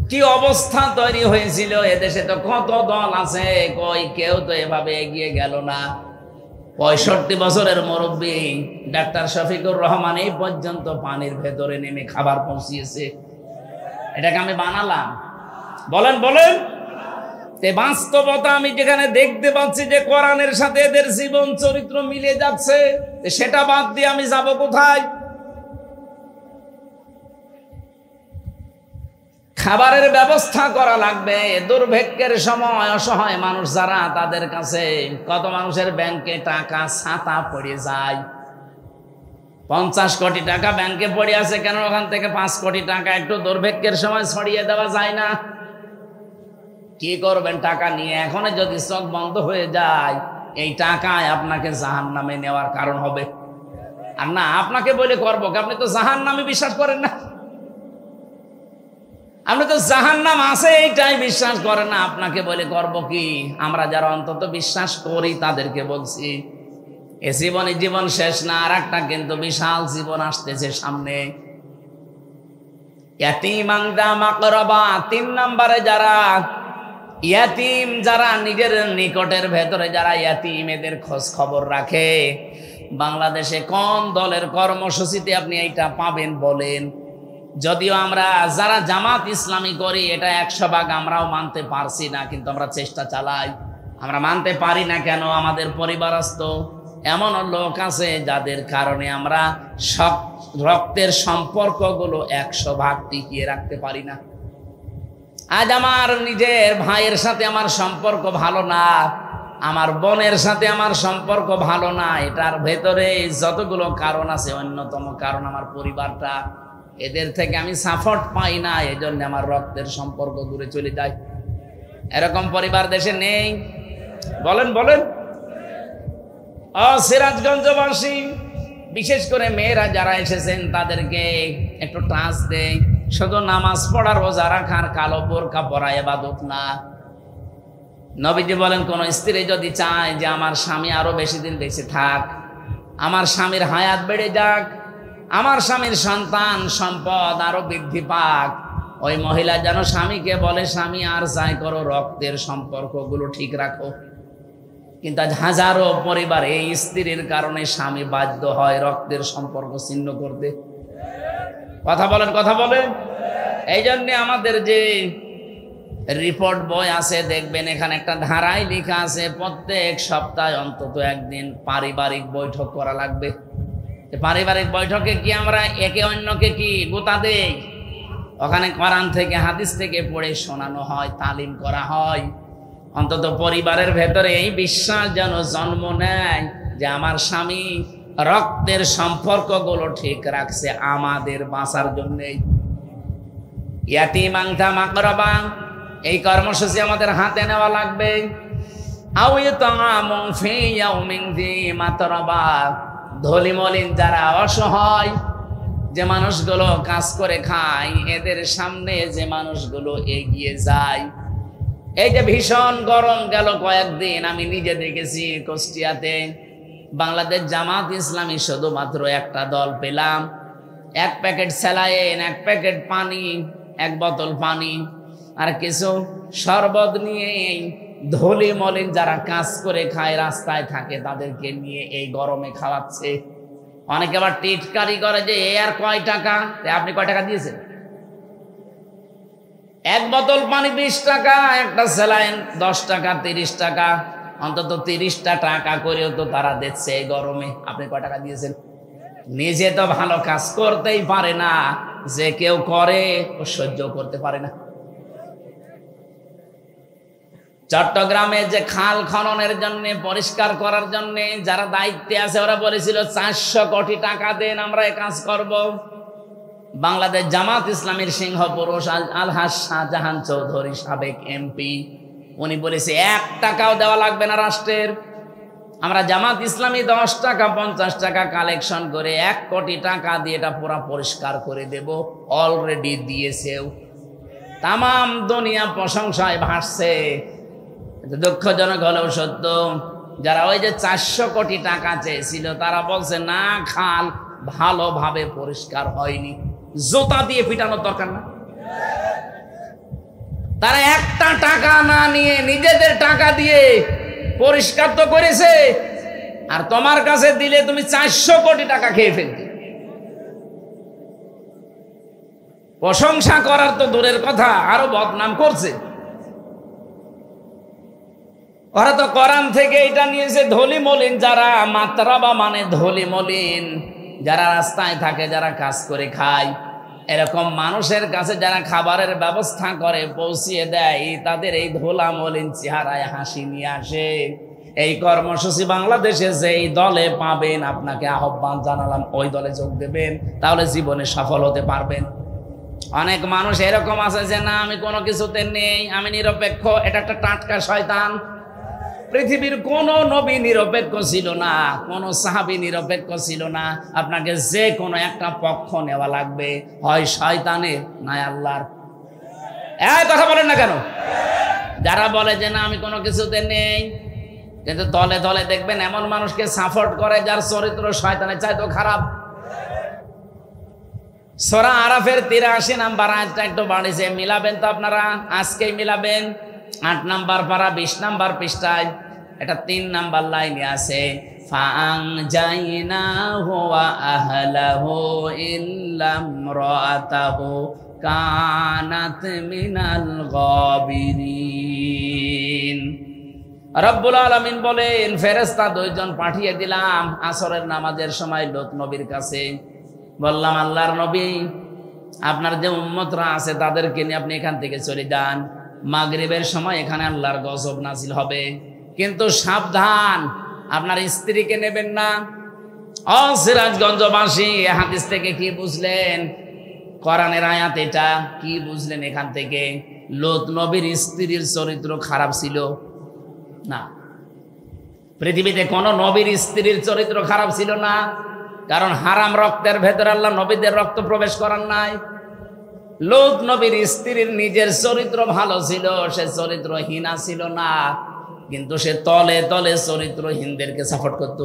কি অবস্থা তৈরি হয়েছিল। এদেশে তো কত দল আছে, কই কেউ তো এভাবে এগিয়ে গেল না। 65 বছরের মুরব্বী ডাক্তার শফিকুর রহমান এই পর্যন্ত পানির ভেতরে নেমে খাবার পৌঁছিয়েছে। এটাকে আমি বানালাম? বলেন বলেন। বাস্তবতা আমি যেখানে দেখতে পাচ্ছি যে কোরআনের সাথে এদের জীবন চরিত্র মিলে যাচ্ছে, সেটা বাদ দিয়ে আমি যাব কোথায়? খাবারের ব্যবস্থা করা লাগবে। দুর্ভিক্ষের সময় অসহায় মানুষ যারা, তাদের কাছে কত মানুষের ব্যাংকে টাকা ছাতা পড়ে যায়। 50 কোটি টাকা ব্যাংকে পড়ে আছে, কেন ওখান থেকে 5 কোটি টাকা একটু দুর্ভিক্ষের সময় ছড়িয়ে দেওয়া যায় না? কি করবেন টাকা নিয়ে? এখন যদি চোখ বন্ধ হয়ে যায়, এই টাকায় আপনাকে জাহান্নামে নেওয়ার কারণ হবে। আর না, আপনাকে বলে করবো, আপনি তো জাহান্নামে বিশ্বাস করেন না। আপনি তো জাহান্নাম আছে এইটাই বিশ্বাস করেন না, আপনাকে বলে করব কি? আমরা যারা অন্তত বিশ্বাস করি তাদেরকে বলছি, এ জীবনে জীবন শেষ না, আর একটা কিন্তু বিশাল জীবন আসতেছে সামনে। 3 নম্বরে যারা ইয়াতিম, যারা নিজের নিকটের ভেতরে যারা ইয়াতিম, এদের খোঁজ খবর রাখে। বাংলাদেশে কোন দলের কর্মসূচিতে আপনি এইটা পাবেন বলেন? যদিও আমরা যারা জামাত ইসলামী করি এটা 100 ভাগ আমরাও মানতে পারছি না, কিন্তু আমরা চেষ্টা চালাই। আমরা মানতে পারি না কেন? আমাদের পরিবারস্থ এমন লোক আছে যাদের কারণে আমরা সব রক্তের সম্পর্কগুলো 100 ভাগ টিকিয়ে রাখতে পারি না। আজ আমার নিজের ভাইয়ের সাথে আমার সম্পর্ক ভালো না, আমার বোনের সাথে আমার সম্পর্ক ভালো না, এটার ভেতরে যতগুলো কারণ আছে, অন্যতম কারণ আমার পরিবারটা। এদের থেকে আমি সাপোর্ট পাই না, এজন্য আমার রক্তের সম্পর্ক দূরে চলে যায়। এরকম পরিবার দেশে নেই? বলেন বলেন। সিরাজগঞ্জবাসী, বিশেষ করে মেয়েরা যারা এসেছেন তাদেরকে একটু টাচ দেয়। শুধু নামাজ পড়া, রোজা রাখার, কালো বোরকা পরা ইবাদত না। নবীজি বলেন, কোন স্ত্রী যদি চায় যে আমার স্বামী আরো বেশি দিন বেঁচে থাক, আমার স্বামীর হায়াত বেড়ে যাক, আমার স্বামীর সন্তান সম্পদ আরো বৃদ্ধি পাক, ওই মহিলা যেন স্বামীকে বলে, স্বামী আর যাই করো, রক্তের সম্পর্কগুলো ঠিক রাখো। কিন্তু আজ হাজারো পরিবার এই স্ত্রীর কারণে স্বামী বাধ্য হয় রক্তের সম্পর্ক ছিন্ন করতে। কথা বলেন কথা বলেন। এই জন্য আমাদের যে রিপোর্ট বই আছে, দেখবেন এখানে একটা ধারায় লেখা আছে, প্রত্যেক সপ্তাহে অন্তত একদিন পারিবারিক বৈঠক করা লাগবে। পারিবারিক বৈঠকে কি আমরা একে অন্যকে কি গোতা দেই? ওখানে কোরআন থেকে হাদিস থেকে পড়ে শোনানো হয়, তালিম করা হয়। অন্তত পরিবারের ভেতরে এই বিশ্বাস যেন জন্ম নেয় যে আমার স্বামী রক্তের সম্পর্কগুলো ঠিক রাখছে আমাদের বাঁচার জন্যই। ইয়াতিমান যা মাকরাবা, এই কর্মসূচি আমাদের হাতে নেওয়া লাগবে। আও ইতামুন ফি ইয়াউমিন যি মাতরাবা, ধনী মলিন যারা অসহায়, যে মানুষগুলো কাজ করে খায়, এদের সামনে যে মানুষগুলো এগিয়ে যায়। এই যে ভীষণ গরম গেল কয়েকদিন, আমি নিজে দেখেছি কুষ্টিয়াতে বাংলাদেশ জামাত ইসলামী শুধুমাত্র একটা দল পেলাম, 1 প্যাকেট স্যালাইন, 1 প্যাকেট পানি, 1 বোতল পানি আর কিছু শরবত নিয়ে ধুলি মলিন যারা কাজ করে খায়, রাস্তায় থাকে, তাদেরকে নিয়ে এই গরমে খাওয়াচ্ছে। অনেকে আবার টিটকারি করে যে এ আর কয় টাকা, আপনি কয় টাকা দিয়েছেন? 1 বোতল পানি 20 টাকা, একটা স্যালাইন 10 টাকা, 30 টাকা, অন্তত 30টা টাকা করেও তো তারা দিচ্ছে এই গরমে। আপনি কয় টাকা দিয়েছেন? নিজে তো ভালো কাজ করতেই পারে না, যে কেউ করে ও সহ্য করতে পারে না। চট্টগ্রামে যে খাল খননের জন্য, পরিষ্কার করার জন্য যারা দায়িত্বে আছে, ওরা বলেছিল 400 কোটি টাকা দেন, আমরা এই কাজ করব। বাংলাদেশ জামাত ইসলামীর সিংহ পুরুষ আলহাজ শাহজাহান চৌধুরী, সাবেক এমপি, উনি বলেছে 1 টাকাও দেওয়া লাগবে না রাষ্ট্রের, আমরা জামাত ইসলামী 10 টাকা 50 টাকা কালেকশন করে 1 কোটি টাকা দিয়ে এটা পুরো পরিষ্কার করে দেব। অলরেডি দিয়েছেও, তামাম দুনিয়া প্রশংসায় ভাসছে। দুঃখজনক হলেও সত্য, যারা ওই যে 400 কোটি টাকা চেয়েছিল, তারা বলছে না, খাল ভালোভাবে পরিষ্কার হয়নি, জুতা দিয়ে পিটানোর দরকার না। তারা একটা টাকা না নিয়ে নিজেদের টাকা দিয়ে পরিষ্কার তো করেছে, আর তোমার কাছে দিলে তুমি 400 কোটি টাকা খেয়ে ফেলতে। প্রশংসা করার তো দূরের কথা, আরো বদনাম করছে। ওরা তো কোরআন থেকে এটা নিয়েছে, ধলি মলিন যারা, মাতরাবা মানে ধলি মলিন যারা রাস্তায় থাকে, যারা কাজ করে খায়, এরকম মানুষের কাছে যারা খাবারের ব্যবস্থা করে পৌঁছিয়ে দেয়, তাদের এই ধোলা মলিন চেহারায় হাসি নিয়ে আসে। এই কর্মসূচি বাংলাদেশে যেই দলে পাবেন, আপনাকে আহ্বান জানালাম ওই দলে যোগ দেবেন, তাহলে জীবনে সফল হতে পারবেন। অনেক মানুষ এরকম আছে যে না, আমি কোনো কিছুতে নেই, আমি নিরপেক্ষ, এটা একটা টাটকা শয়তান। পৃথিবীর কোন নবী নিরপেক্ষ ছিল না, কোন সাহাবী নিরপেক্ষ ছিল না। আপনাকে যে কোনো একটা পক্ষ নেওয়া লাগবে, হয় শয়তানের নয় আল্লাহর। এই কথা বলেন না কেন? যারা বলে যে না আমি কোনো কিছুতে নেই, কিন্তু তলে তলে দেখবেন এমন মানুষকে সাপোর্ট করে যার চরিত্র শয়তানের চাইতেও খারাপ। সূরা আরাফের 83 নাম্বার আয়াতটা একটু বাড়িছে, মিলাবেন তো আপনারা? আজকেই মিলাবেন। 8 নাম্বার পারা 20 নাম্বার পৃষ্ঠায় এটা 3 নাম্বার লাইনে আছে, ফাআনজাইনাহু ওয়া আহলাহু ইল্লা ইমরাতাহু কানাত মিনাল গাবিরিন। রব্বুল আলামিন বলেন, ফেরেশতা 2 জন পাঠিয়ে দিলাম আসরের নামাজের সময় লূত নবীর কাছে। বললাম, আল্লাহর নবী, আপনার যে উম্মতরা আছে তাদেরকে নিয়ে আপনি এখান থেকে চলে যান, মাগরিবের সময় এখানে আল্লাহর গজব নাজিল হবে, কিন্তু সাবধান, আপনার স্ত্রীকে নেবেন না। ও সিরাজগঞ্জবাসী, হাদিস থেকে কি বুঝলেন? কোরআনের আয়াত এটা, কি বুঝলেন এখান থেকে? লূত নবীর স্ত্রীর চরিত্র খারাপ ছিল না। পৃথিবীতে কোন নবীর স্ত্রীর চরিত্র খারাপ ছিল না, কারণ হারাম রক্তের ভেতরে আল্লাহ নবীদের রক্ত প্রবেশ করার নাই। লূত নবীর স্ত্রীর নিজের চরিত্র ভালো ছিল, সে চরিত্রহীনা ছিল না, কিন্তু সে তলে তলে চরিত্রহীনদেরকে সাপোর্ট করত।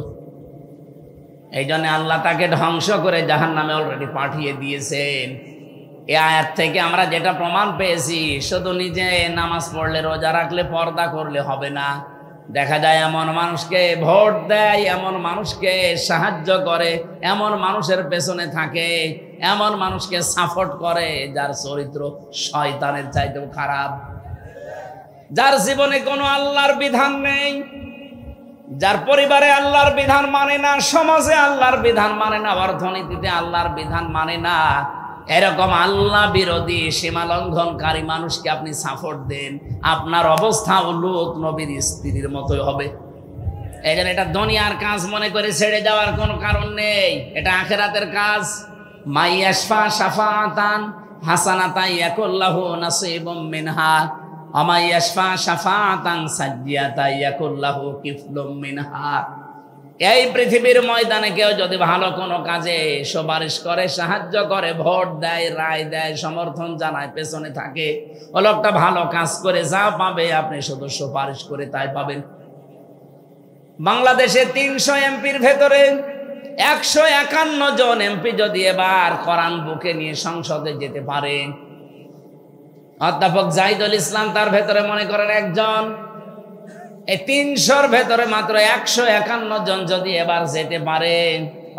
এই জন্য আল্লাহ তাকে ধ্বংস করে জাহান্নামে অলরেডি পাঠিয়ে দিয়েছেন। এই আয়াত থেকে আমরা যেটা প্রমাণ পেয়েছি, শুধু নিজে নামাজ পড়লে, রোজা রাখলে, পর্দা করলে হবে না। দেখা যায় এমন মানুষকে ভোট দেয়, এমন মানুষকে সাহায্য করে, এমন মানুষের পেছনে থাকে, এমন মানুষকে সাপোর্ট করে যার চরিত্র শয়তানের চাইতেও খারাপ, যার জীবনে কোনো আল্লাহর বিধান নেই, যার পরিবারে আল্লাহর বিধান মানে না, সমাজে আল্লাহর বিধান মানে না, অর্থনীতিতে আল্লাহর বিধান মানে না, এরকম আল্লাহ বিরোধী সীমা লঙ্ঘনকারী মানুষকে আপনি সাপোর্ট দেন, আপনার অবস্থা লূত নবীর স্ত্রীর মতোই হবে। এই জন্য এটা দুনিয়ার কাজ মনে করে ছেড়ে যাওয়ার কোনো কারণ নেই, এটা আখিরাতের কাজ। মাইয়াশফা শাফাআতান হাসানাতান ইয়াকুল্লাহু নাসীবুম মিনহা ওয়া মাইয়াশফা শাফাআতান সাজ্জিয়াতান ইয়াকুল্লাহু কিফলুম মিনহা। এই পৃথিবীর ময়দানে কেউ যদি ভালো কোনো কাজে সুপারিশ করে, সাহায্য করে, ভোট দেয়, রায় দেয়, সমর্থন জানায়, পেছনে থাকে, ও লোকটা ভালো কাজ করে যা পাবে আপনি শুধু সুপারিশ করে তাই পাবেন। বাংলাদেশে 300 এমপির ভেতরে 151 জন এমপি যদি এবার কোরআন বুকে নিয়ে সংসদে যেতে পারে, অধ্যাপক জাহিদুল ইসলাম তার ভেতরে মনে করেন একজন, এই 300-র ভেতরে মাত্র 151 জন যদি এবার যেতে পারে,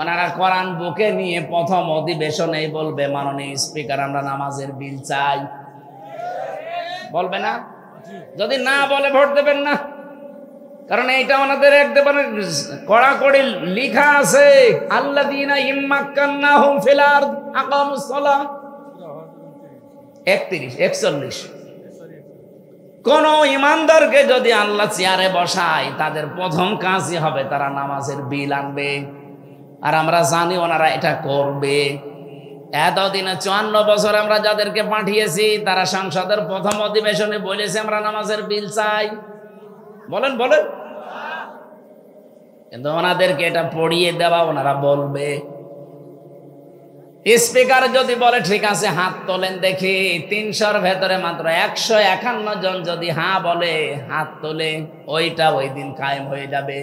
ওনারা কোরআন বুকে নিয়ে প্রথম অধিবেশনেই বলবে, মাননীয় স্পিকার আমরা নামাজের বিল চাই। বলবে না? যদি না বলে ভোট দেবেন না, কারণ এইটা ওনাদের একদম কড়াকড়ি লিখা আছে, আল্লাযীনা ইম্মাক্কান্নাহুম ফিল আরদ আকামুস সালাহ 31-41। কোন ইমানদারকে যদি আল্লাহ চেয়ারে বসায়, তাদের প্রথম কাজই হবে তারা নামাজের বিল আনবে। আর আমরা জানি ওনারা এটা করবে। এতদিনে 54 বছর আমরা যাদেরকে পাঠিয়েছি, তারা সংসদের প্রথম অধিবেশনে বলেছে আমরা নামাজের বিল চাই। বলেন বলেন। কিন্তু ওনাদেরকে এটা পড়িয়ে দেওয়া, ওনারা বলবে। স্পিকার যদি বলে ঠিক আছে হাত তোলেন দেখি, 300-র ভেতরে মাত্র 151 জন যদি হ্যাঁ বলে, হাত তোলে, ওইটা ওই দিন কায়েম হয়ে যাবে।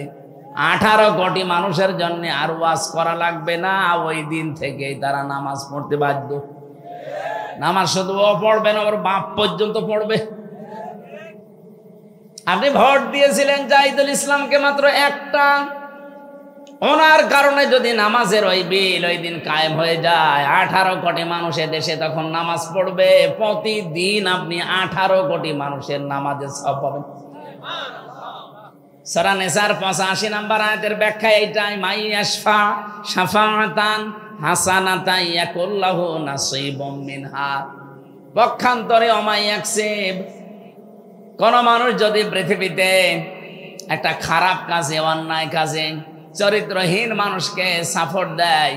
18 কোটি মানুষের জন্য আর ওয়াজ করা লাগবে না, ওই দিন থেকেই তারা নামাজ পড়তে বাধ্য। নামাজ শুধু ও পড়বে না, ওর বাপ পর্যন্ত পড়বে। আপনি ভোট দিয়েছিলেন জাহিদুল ইসলামকে মাত্র একটা, ওনার কারণে যদি নামাজের ওই বিল ওই দিন কায়েম হয়ে যায়, 18 কোটি মানুষ দেশে তখন নামাজ পড়বে। প্রতিদিন আপনি 18 কোটি মানুষের নামাজের সওয়াব পাবেন। সূরা নিসার 85 নম্বর আয়াতের ব্যাখ্যা এইটাই, মাইয়াশফা শাফাআতান হাসানাতান ইয়াকুল্লাহু নাসীবুম মিনহা। পক্ষান্তরে অমাইয়াকসিব, কোন মানুষ যদি পৃথিবীতে একটা খারাপ কাজে, অন্যায় কাজে, চরিত্রহীন মানুষকে সাপোর্ট দেয়,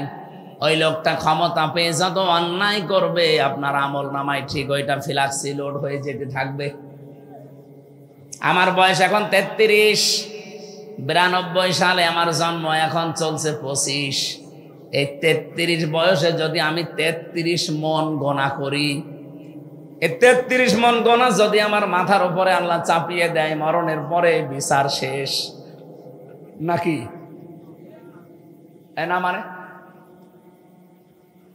ওই লোকটা ক্ষমতা পেয়ে যত অন্যায় করবে, আপনার আমল নামায় ঠিক ওইটা ফ্লাক্সি লোড হয়ে যেতে থাকবে। আমার বয়স এখন 33, 92 সালে আমার জন্ম, এখন চলছে 25। এই 33 বয়সে যদি আমি 33 মন গোনা করি, এই 33 মন গোনা যদি আমার মাথার উপরে আল্লাহ চাপিয়ে দেয়, মরণের পরে বিচার শেষ নাকি? না, মানে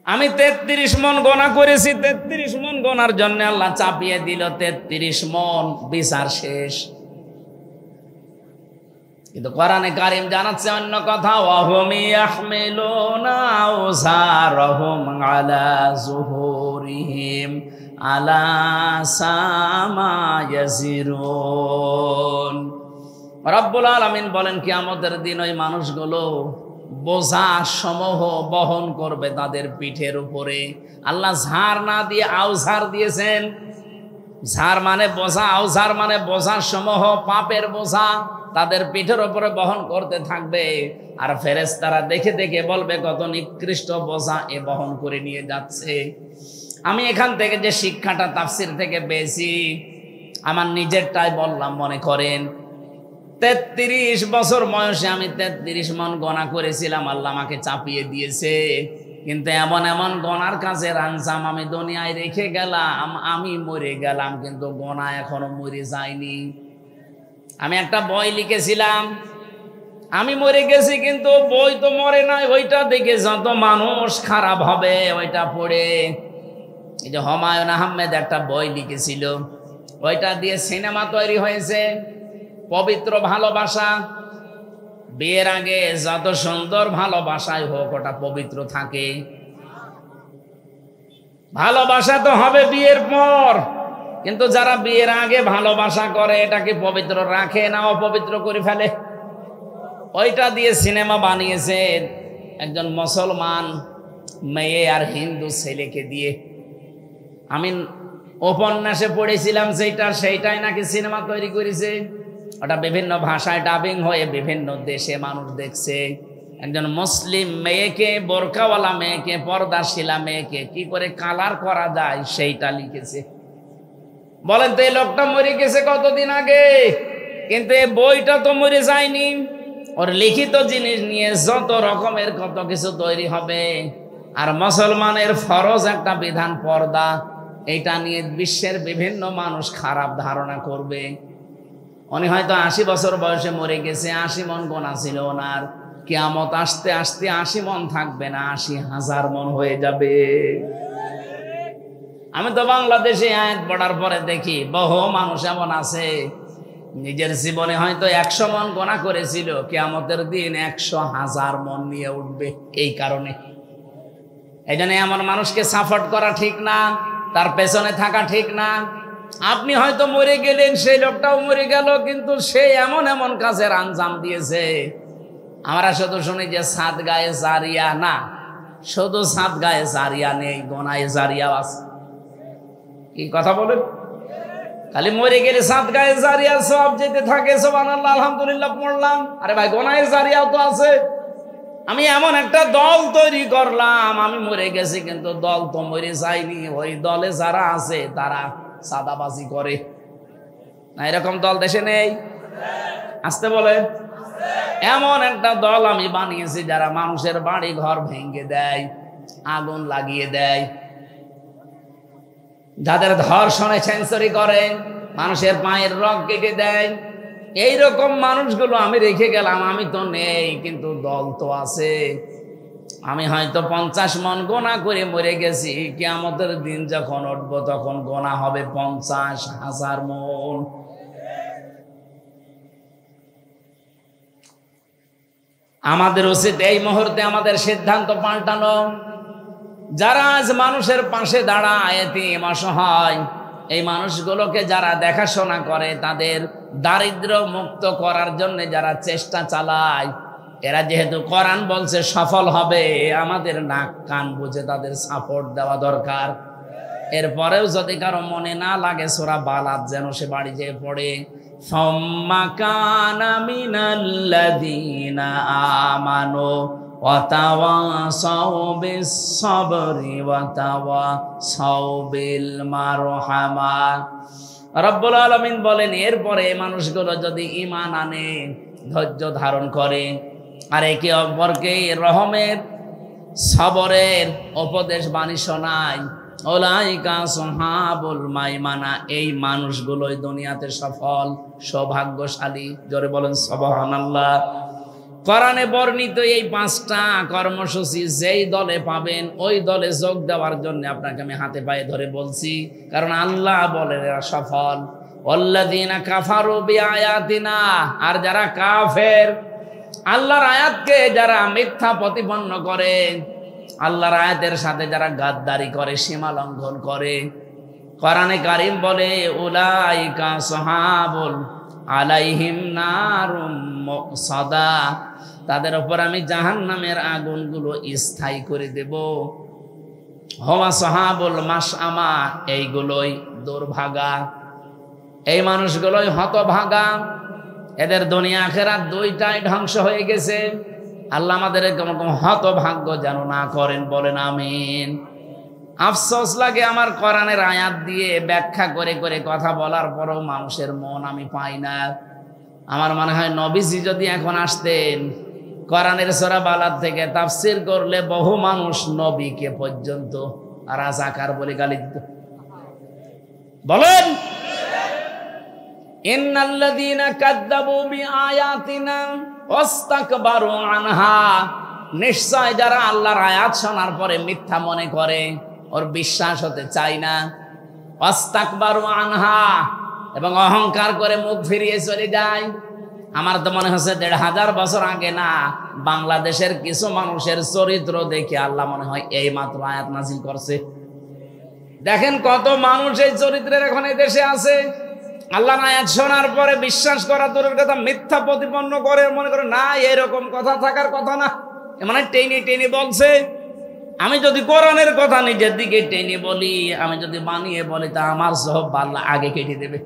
আমি 33 মন গোনা করেছি, 33 মন গোনার জন্য আল্লাহ চাপিয়ে দিল 33 মন, বিচার শেষ। কিন্তু কোরআনে কারীম জানাচ্ছে অন্য কথা, ওয়াহুম ইয়াহমিলুনা আওযারহুম আলা যুহুরিহিম আলা সামা ইয়াজিরুন। রব্বুল আলামিন বলেন, কিয়ামতের দিন ওই মানুষগুলো বোঝা সমূহ বহন করবে তাদের পিঠের উপরে। আল্লাহ ঝাড় না দিয়ে আওঝার দিয়েছেন। ঝাড় মানে বোঝা, আওঝার মানে বোঝা সমূহ, পাপের বোঝা তাদের পিঠের উপরে বহন করতে থাকবে। আর ফেরেশতারা দেখে দেখে বলবে, কত নিকৃষ্ট বোঝা এ বহন করে নিয়ে যাচ্ছে। আমি এখান থেকে যে শিক্ষাটা তাফসীর থেকে পেয়েছি, আমার নিজেরটাই বললাম। মনে করেন 33 বছর বয়সে আমি 33 মন গোনা করেছিলাম, আল্লাহ আমাকে চাপিয়ে দিয়েছে। কিন্তু এমন এমন গোনার কাজের আঞ্জাম আমি দুনিয়ায় রেখে গেলাম, আমি মরে গেলাম, কিন্তু গোনা এখনো মরে যায়নি। আমি একটা বই লিখেছিলাম, আমি মরে গেছি কিন্তু বই তো মরে নাই। ওইটা দেখে যত মানুষ খারাপ হবে ওইটা পড়ে। এই যে হুমায়ুন আহমেদ একটা বই লিখেছিল, ওইটা দিয়ে সিনেমা তৈরি হয়েছে, পবিত্র ভালোবাসা। বিয়ের আগে যত সুন্দর ভালোবাসাই হোক, ওটা পবিত্র থাকে। ভালোবাসা তো হবে বিয়ের পর, কিন্তু যারা বিয়ের আগে ভালোবাসা করে এটাকে পবিত্র রাখে না, অপবিত্র করে ফেলে। ওইটা দিয়ে সিনেমা বানিয়েছে একজন মুসলমান, মেয়ে আর হিন্দু ছেলেকে দিয়ে। আমি উপন্যাসে পড়েছিলাম সেইটাই নাকি সিনেমা তৈরি করেছে। ওটা বিভিন্ন ভাষায় ডাবিং হয়ে বিভিন্ন দেশে মানুষ দেখছে। একজন মুসলিম মেয়েকে, বোরকাওয়ালা মেয়েকে, পর্দাশীলা মেয়েকে কি করে কালার করা যায় সেইটা লিখেছে। বলেন তো এই লোকটা মরে গেছে কতদিন আগে, কিন্তু এই বইটা তো মরে যায়নি। ওর লিখিত জিনিস নিয়ে যত রকমের কত কিছু তৈরি হবে। আর মুসলমানের ফরজ একটা বিধান পর্দা, এইটা নিয়ে বিশ্বের বিভিন্ন মানুষ খারাপ ধারণা করবে। উনি হয়তো 80 বছর বয়সে মরে গেছে, 80 মন গোনা ছিল ওনার। কিয়ামত আসতে আসতে 80 মন থাকবে না, 80,000 মন হয়ে যাবে। আমি তো বাংলাদেশে আয়াত পড়ার পরে দেখি বহু মানুষ এমন আছে নিজের জীবনে হয়তো 100 মন গোনা করেছিল, কিয়ামতের দিন 100,000 মন নিয়ে উঠবে। এই কারণে এই জন্য এমন মানুষকে সাপোর্ট করা ঠিক না, তার পেছনে থাকা ঠিক না। আপনি হয়তো মরে গেলেন, সেই লোকটাও মরে গেল, কিন্তু সে এমন এমন কাজের আঞ্জাম দিয়েছে। আমরা শুধু শুনি যে সাত গায়ে জারিয়া, না, শুধু সাত গায়ে জারিয়া নেই, গোনায় জারিয়াও আছে। কি কথা বলেন? খালি মরে গেলে সাত গায়ে জারিয়া সব যেতে থাকে, সুবহানাল্লাহ আলহামদুলিল্লাহ পড়লাম, আরে ভাই গোনায় জারিয়াও তো আছে। আমি এমন একটা দল তৈরি করলাম, আমি মরে গেছি কিন্তু দল তো মরে যায়নি। ওই দলে যারা আছে তারা সাদাবাজি করে না, এরকম দল দেশে নেই? আসতে বলে এমন একটা দল আমি বানিয়েছি যারা মানুষের বাড়ি ঘর ভেঙে দেয়, আগুন লাগিয়ে দেয়, যাদের ধর্ষণে সেঞ্চুরি করে, মানুষের পায়ের রগ কেটে দেয়। এইরকম মানুষগুলো আমি রেখে গেলাম। আমি তো নেই কিন্তু দল তো আছে। আমি হয়তো 50 মন গোনা করে মরে গেছি, কিয়ামতের দিন যখন উঠবো তখন গোনা হবে 50,000 মন। আমাদের উচিত এই মুহূর্তে আমাদের সিদ্ধান্ত পাল্টানো। যারা আজ মানুষের পাশে দাঁড়ায়, এতিম অসহায়, এই মানুষগুলোকে যারা দেখাশোনা করে, তাদের দারিদ্র মুক্ত করার জন্য যারা চেষ্টা চালায়, এরা যেহেতু কোরআন বলছে সফল হবে, আমাদের নাক কান বুঝে তাদের সাপোর্ট দেওয়া দরকার। এরপরেও যদি কারো মনে না লাগে, সূরা বালাদ যেন সে বাড়ি যেয়ে পড়ে, ফাম্মা কানা মিনাল্লাযীনা আমানু ওয়া তাওয়াসাউ বিস-সাবরি ওয়া তাওয়াসাউ বিল মারহামা। রব্বুল আলামিন বলেন, এরপরে মানুষগুলো যদি ঈমান আনে, ধৈর্য ধারণ করে, আর একে অপরকে রহমের, সবরের উপদেশ বাণী শোনায়, উলাইকা আসহাবুল মাইমানা, এই মানুষগুলোই দুনিয়াতে সফল, সৌভাগ্যশালী। জোরে বলেন সুবহানাল্লাহ। কোরআনে বর্ণিত এই 5টা কর্মসূচি যেই দলে পাবেন, ওই দলে যোগ দেওয়ার জন্য আপনাকে আমি হাতে পায়ে ধরে বলছি, কারণ আল্লাহ বলেন এরা সফল। ওয়াল্লাযীনা কাফারু বিআয়াতিনা, আর যারা কাফের, আল্লাহর আয়াতকে যারা মিথ্যা প্রতিপন্ন করে, আল্লাহর আয়াতের সাথে যারা গাদ্দারি করে, সীমা লঙ্ঘন করে, কোরআনে কারীম বলে উলাইকা আসহাবুল আলাইহিম নারুম মুসাদা, তাদের উপর আমি জাহান্নামের আগুনগুলো স্থায়ী করে দেব। হুম আসহাবুল মাশআমা, এইগুলোই দুর্ভাগা, এই মানুষগুলোই হতভাগা, এদের দুনিয়া আখিরাত দুইটাই ধ্বংস হয়ে গেছে। আল্লাহ আমাদের এরকম হতভাগ্য যেন না করেন, বলেন আমিন। আফসোস লাগে আমার কোরআনের আয়াত দিয়ে ব্যাখ্যা করে করে কথা বলার পরও মানুষের মন আমি পাই না। আমার মনে হয় নবীজি যদি এখন আসতেন, কোরআনের সূরা বালাদ থেকে তাফসীর করলে বহু মানুষ নবীকে পর্যন্ত রাজাকার বলে গালি দিত। বলেন, ইন্নাল্লাযীনা কাযযাবু বিআয়াতিনা ওয়াস্তাকবারু আনহা, নিশ্চয় যারা আল্লাহর আয়াত শোনার পরে মিথ্যা মনে করে, ওর বিশ্বাস হতে চায় না, ওয়াস্তাকবারু আনহা, এবং অহংকার করে মুখ ফিরিয়ে চলে যায়। আমার তো মনে হচ্ছে ১৫০০ বছর আগে না, বাংলাদেশের কিছু মানুষের চরিত্র দেখে আল্লাহ মনে হয় এই মাত্র আয়াত নাযিল করছে। দেখেন কত মানুষ এই চরিত্রের এখন এই দেশে আছে। আল্লাহর আয়াত শোনার পরে বিশ্বাস করা দূরের কথা, মিথ্যা প্রতিপন্ন করে, মনে করে না এরকম কথা থাকার কথা না, মানে টেনে টেনে বলছে। আমি যদি কোরআনের কথা নিজের দিকে টেনে বলি, আমি যদি বানিয়ে বলি, তা আমার সব আল্লাহ আগে কেটে দেবে।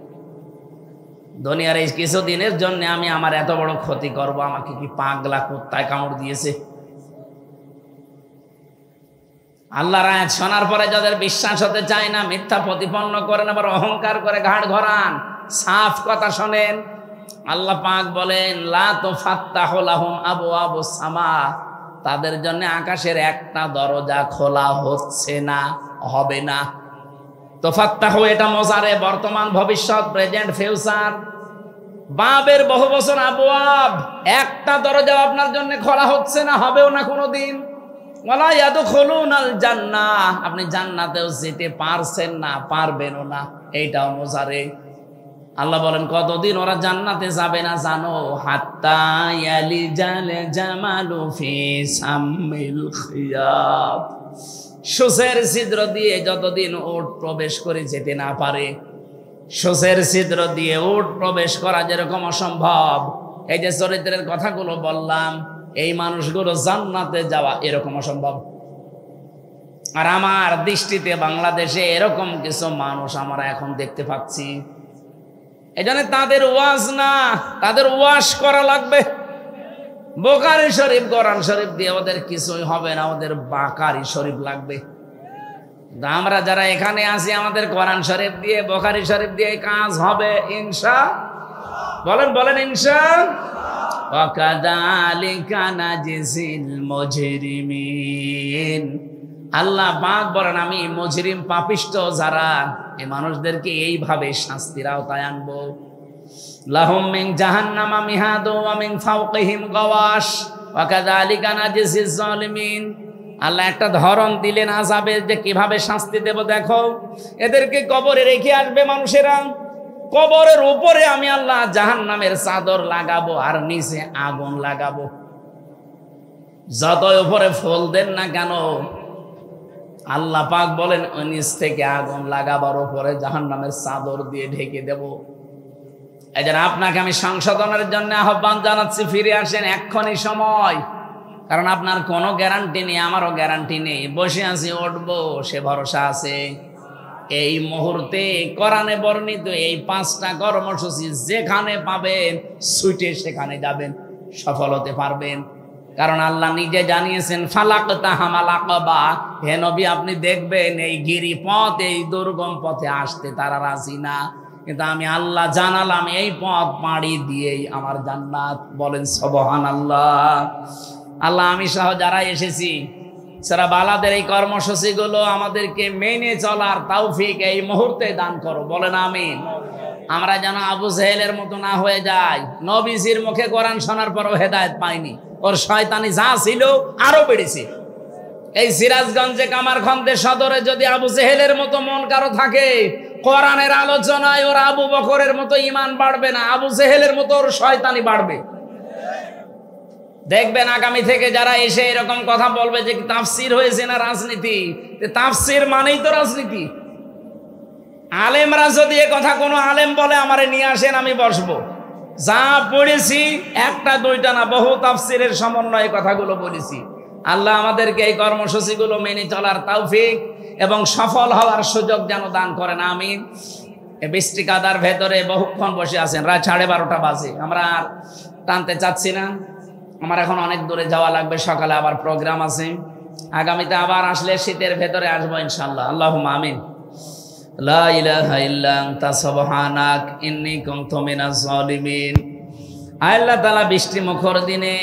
দুনিয়ার এই কিছুদিনের জন্য আমি আমার এত বড় ক্ষতি করব? আমাকে কি পাগলা কুত্তায় কামড় দিয়েছে? আল্লাহর আয়াত শোনার পরে যাদের বিশ্বাস হতে চায় না, মিথ্যা প্রতিপন্ন করেন, আবার অহংকার করে ঘাড় ঘরান, সাফ কথা শোনেন। আল্লাহ পাক বলেন, লা তুফাত্তাহু লাহুম আবওয়াবুস সামা, তাদের জন্য আকাশের একটা দরজা খোলা হচ্ছে না, হবে না। তুফাত্তাহু এটা মোজারে, বর্তমান, ভবিষ্যৎ, প্রেজেন্ট, ফিউচার, বাবের বহু বছর, আবওয়াব, একটা দরজা আপনার জন্য খোলা হচ্ছে না, হবেও না কোনোদিন। ওয়ালা ইয়াদখুলুনাল জান্নাহ, আপনি জান্নাতেও যেতে পারছেন না, পারবেনও না, এইটাও মোজারে। আল্লাহ বলেন কতদিন ওরা জান্নাতে যাবে না জানো? হাত্তা ইয়ালিজাল জামালু ফি সামিল খিয়াত, সূচের ছিদ্র দিয়ে যতদিন উট প্রবেশ করে যেতে না পারে, সূচের ছিদ্র দিয়ে উট প্রবেশ করা যেরকম অসম্ভব, এই যে চরিত্রের কথাগুলো বললাম, এই মানুষগুলো জান্নাতে যাওয়া এরকম অসম্ভব। আর আমার দৃষ্টিতে বাংলাদেশে এরকম কিছু মানুষ আমরা এখন দেখতে পাচ্ছি। এই জন্য তাদের ওয়াজ না, তাদের ওয়াজ করা লাগবে। বুখারী শরীফ, কোরআন শরীফ দিয়ে ওদের কিছুই হবে না, ওদের বুখারী শরীফ লাগবে। আমরা যারা এখানে আছি, আমাদের কোরআন শরীফ দিয়ে, বুখারী শরীফ দিয়ে কাজ হবে ইনশাআল্লাহ। বলেন বলেন ইনশাআল্লাহ। ওয়া কাযালিকা নাজিল মুজরিমিন, আল্লাহ পাক বলেন আমি মুজরিম, পাপিষ্ঠ যারা, এই মানুষদেরকে এইভাবে শাস্তির আওতায় আনবো। লাহুম মিন জাহান্নামা মিহাদু ওয়া মিন ফাওকিহিম গাওয়াশ ওয়া কাযালিকা নাজিজ জালিমিন। আল্লাহ একটা ধরন দিলেন আযাবের, যে কিভাবে শাস্তি দেব দেখো। এদেরকে কবরে রেখে আসবে মানুষেরা, কবরের উপরে আমি আল্লাহ জাহান্নামের চাদর লাগাবো আর নিচে আগুন লাগাবো। যতই উপরে ফুল দেন না কেন, আল্লাহ পাক বলেন নিচ থেকে আগুন লাগাবার উপরে জাহান্নামের চাদর দিয়ে ঢেকে দেব। এই জন্য আপনাকে আমি সংশোধনের জন্য আহ্বান জানাচ্ছি, ফিরে আসেন, এক্ষুনি সময়। কারণ আপনার কোনো গ্যারান্টি নেই, আমারও গ্যারান্টি নেই। বসে আছি, উঠবো সে ভরসা আছে। এই মুহূর্তে কোরআনে বর্ণিত এই 5টা কর্মসূচি যেখানে পাবেন, ছুটে সেখানে যাবেন, সফল হতে পারবেন। কারণ আল্লাহ নিজে জানিয়েছেন, ফালাকতাহামাল আকাবা, হে নবী আপনি দেখবেন এই গিরিপথ, এই দুর্গম পথে আসতে তারা রাজি না, কিন্তু আমি আল্লাহ জানালাম এই পথ পাড়ি দিয়েই আমার জান্নাত। বলেন সুবহানাল্লাহ। আল্লাহ আমি সহ যারা এসেছি, সারা বালাদের এই কর্মসূচিগুলো আমাদেরকে মেনে চলার তৌফিক এই মুহূর্তে দান করো। বলেন আমিন। আমরা যেন আবু জেহেলের মতো না হয়ে যাই। নবীজির মুখে কোরআন শোনার পরও হেদায়েত পাইনি, ওর শয়তানি যা ছিল আরো বেড়েছে। এই সিরাজগঞ্জে কামারখন্দে সদরে যদি আবু জেহেলের মতো মন কারো থাকে, কোরআনের আলোচনায় ওর আবু বকরের মতো ঈমান বাড়বে না, আবু জেহেলের মতো ওর শয়তানি বাড়বে। দেখবেন আগামী থেকে যারা এসে এরকম কথা বলবে যে তাফসির হয়েছে না রাজনীতি, তাফসির মানেই তো রাজনীতি। আলেমরা যদি এ কথা কোনো আলেম বলে, আমারে নিয়ে আসেন, আমি বসবো। যা পড়েছি একটা দুইটা না, বহু তাফসিরের সমন্বয়ে কথাগুলো বলেছি। আল্লাহ আমাদেরকে এই কর্মসূচিগুলো মেনে চলার তৌফিক এবং সফল হওয়ার সুযোগ যেন দান করেন। আমিন। এই বৃষ্টি কাদার ভেতরে বহুক্ষণ বসে আছেন, রাত 12:30 বাজে। আমরা আর টানতে চাচ্ছি না, আমার এখন অনেক দূরে যাওয়া লাগবে, সকালে আবার প্রোগ্রাম আছে। আগামীতে আবার আসলে শীতের ভেতরে আসবো ইনশাআল্লাহ। আল্লাহুম্মা আমিন। লা ইলাহা ইল্লা আনতা সুবহানাক ইন্নী কুনতু মিনাজ জালিমিন। আল্লাহ তাআলা বৃষ্টি মুখর দিনে